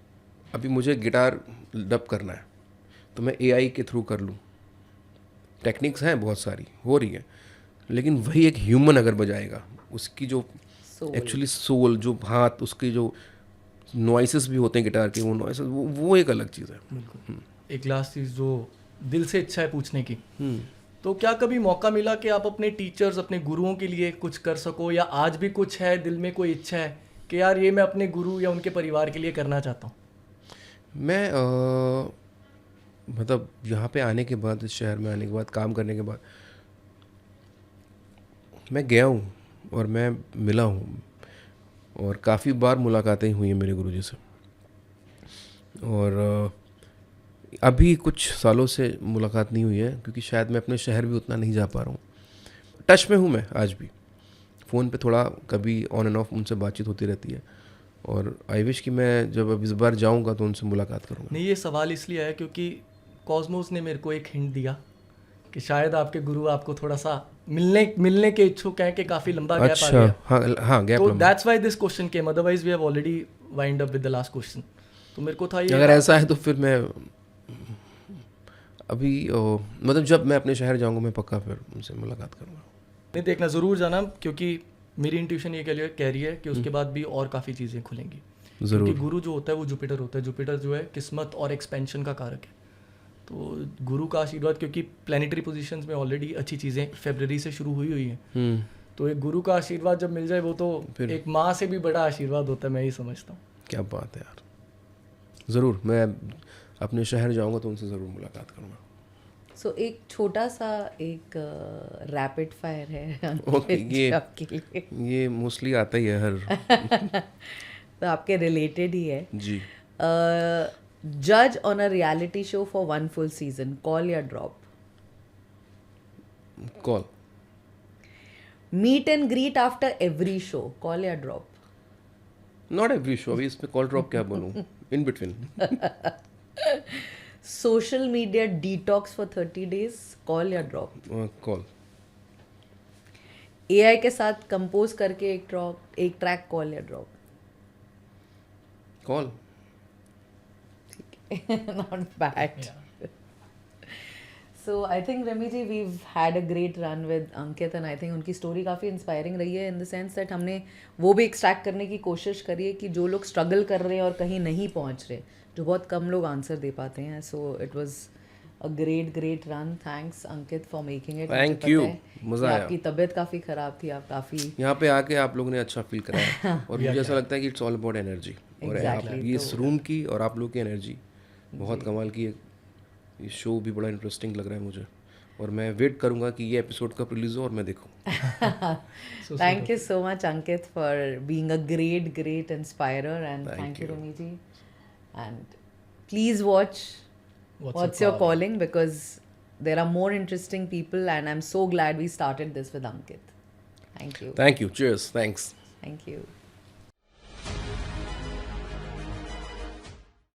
Speaker 2: अभी मुझे गिटार डब करना है तो मैं एआई के थ्रू कर लूँ, टेक्निक्स हैं बहुत सारी हो रही है, लेकिन वही एक ह्यूमन अगर बजाएगा, उसकी जो एक्चुअली सोल, जो हाथ, उसके जो नॉइसेस भी होते हैं गिटार के, वो नॉइसेस वो एक अलग चीज़ है।
Speaker 3: बिल्कुल। एक लास्ट चीज़ जो दिल से इच्छा है पूछने की, तो क्या कभी मौका मिला कि आप अपने टीचर्स, अपने गुरुओं के लिए कुछ कर सको, या आज भी कुछ है दिल में, कोई इच्छा है कि यार ये मैं अपने गुरु या उनके परिवार के लिए करना चाहता हूँ?
Speaker 2: मैं मतलब यहाँ पे आने के बाद, इस शहर में आने के बाद, काम करने के बाद, मैं गया हूँ और मैं मिला हूँ, और काफ़ी बार मुलाकातें हुई हैं मेरे गुरुजी से, और अभी कुछ सालों से मुलाकात नहीं हुई है क्योंकि शायद मैं अपने शहर भी उतना नहीं जा पा रहा हूँ। टच में हूँ मैं आज भी, फ़ोन पे थोड़ा कभी ऑन एंड ऑफ उनसे बातचीत होती रहती है, और आई विश कि मैं जब अब इस बार जाऊँगा तो उनसे मुलाकात करूँगा।
Speaker 3: नहीं, ये सवाल इसलिए है क्योंकि कॉस्मोस ने मेरे को एक हिंट दिया कि शायद आपके गुरु आपको थोड़ा सा मिलने के इच्छुक हैं, कि काफ़ी लंबा गैप आ गया।
Speaker 2: हाँ गैप
Speaker 3: तो
Speaker 2: लंबा।
Speaker 3: That's why this question came, otherwise we have already wind up with the last question. तो मेरे को था ये,
Speaker 2: अगर ऐसा है तो फिर मैं अभी मतलब जब मैं अपने शहर जाऊँगा मैं पक्का फिर उनसे मुलाकात करूँगा।
Speaker 3: नहीं, देखना ज़रूर जाना, क्योंकि मेरी इंट्यूशन ये कह रही है कि उसके बाद भी और काफ़ी चीज़ें खुलेंगी।
Speaker 2: ज़रूर।
Speaker 3: क्योंकि गुरु जो होता है वो जुपिटर होता है, जुपिटर जो है किस्मत और एक्सपेंशन का कारक है। तो गुरु का आशीर्वाद, क्योंकि प्लानिटरी पोजीशंस में ऑलरेडी अच्छी चीज़ें फरवरी से शुरू हुई है, तो एक गुरु का आशीर्वाद जब मिल जाए, वो तो
Speaker 2: फिर
Speaker 3: एक माँ से भी बड़ा आशीर्वाद होता है, मैं ये समझता हूँ।
Speaker 2: क्या बात है यार, ज़रूर मैं अपने शहर जाऊँगा तो उनसे ज़रूर मुलाकात करूँगा।
Speaker 1: सो एक छोटा सा एक रैपिड फायर है
Speaker 2: ओके,
Speaker 1: आपके लिए।
Speaker 2: ये मोस्टली आता ही है हर
Speaker 1: तो आपके रिलेटेड ही है
Speaker 2: जी।
Speaker 1: जज on a reality show for 1 full season, call या drop?
Speaker 2: Call.
Speaker 1: Meet and greet after every show, call या ड्रॉप?
Speaker 2: नॉट एवरी शो, अभी इसमें कॉल ड्रॉप क्या बोलूँ, in between.
Speaker 1: Social media detox for 30 days, call या drop?
Speaker 2: Call.
Speaker 1: AI के साथ compose करके एक ट्रैक कॉल या drop.
Speaker 2: Call
Speaker 1: Not bad. So I think Remy ji, we've had a great run with Ankit and I think उनकी story काफ़ी inspiring रही है in the sense that हमने वो भी एक्सट्रैक्ट करने की कोशिश करी है कि जो लोग स्ट्रगल कर रहे हैं और कहीं नहीं पहुंच रहे, जो बहुत कम लोग आंसर दे पाते हैं. So it was a great run. Thanks Ankit for making it.
Speaker 2: Thank you. मज़ा आया.
Speaker 1: आपकी तबीयत काफ़ी ख़राब थी, आप काफ़ी
Speaker 2: यहाँ पे आके आप लोगों ने अच्छा फील कराया और मुझे ऐसा लगता है कि इट्स ऑल अबाउट एनर्जी. और आप
Speaker 1: Exactly.
Speaker 2: इस रूम की और आप लोग की एनर्जी बहुत कमाल की है. ये शो भी बड़ा इंटरेस्टिंग लग रहा है मुझे और मैं वेट करूंगा कि ये एपिसोड कब रिलीज हो और मैं देखूं.
Speaker 1: Thank you so much, Ankit, for being a great inspirer, and thank you, Remy ji. And please watch What's Your Calling, because there are more interesting people, and I'm so glad we started this with Ankit. Thank you.
Speaker 2: Thank you. Cheers. Thanks.
Speaker 1: Thank you.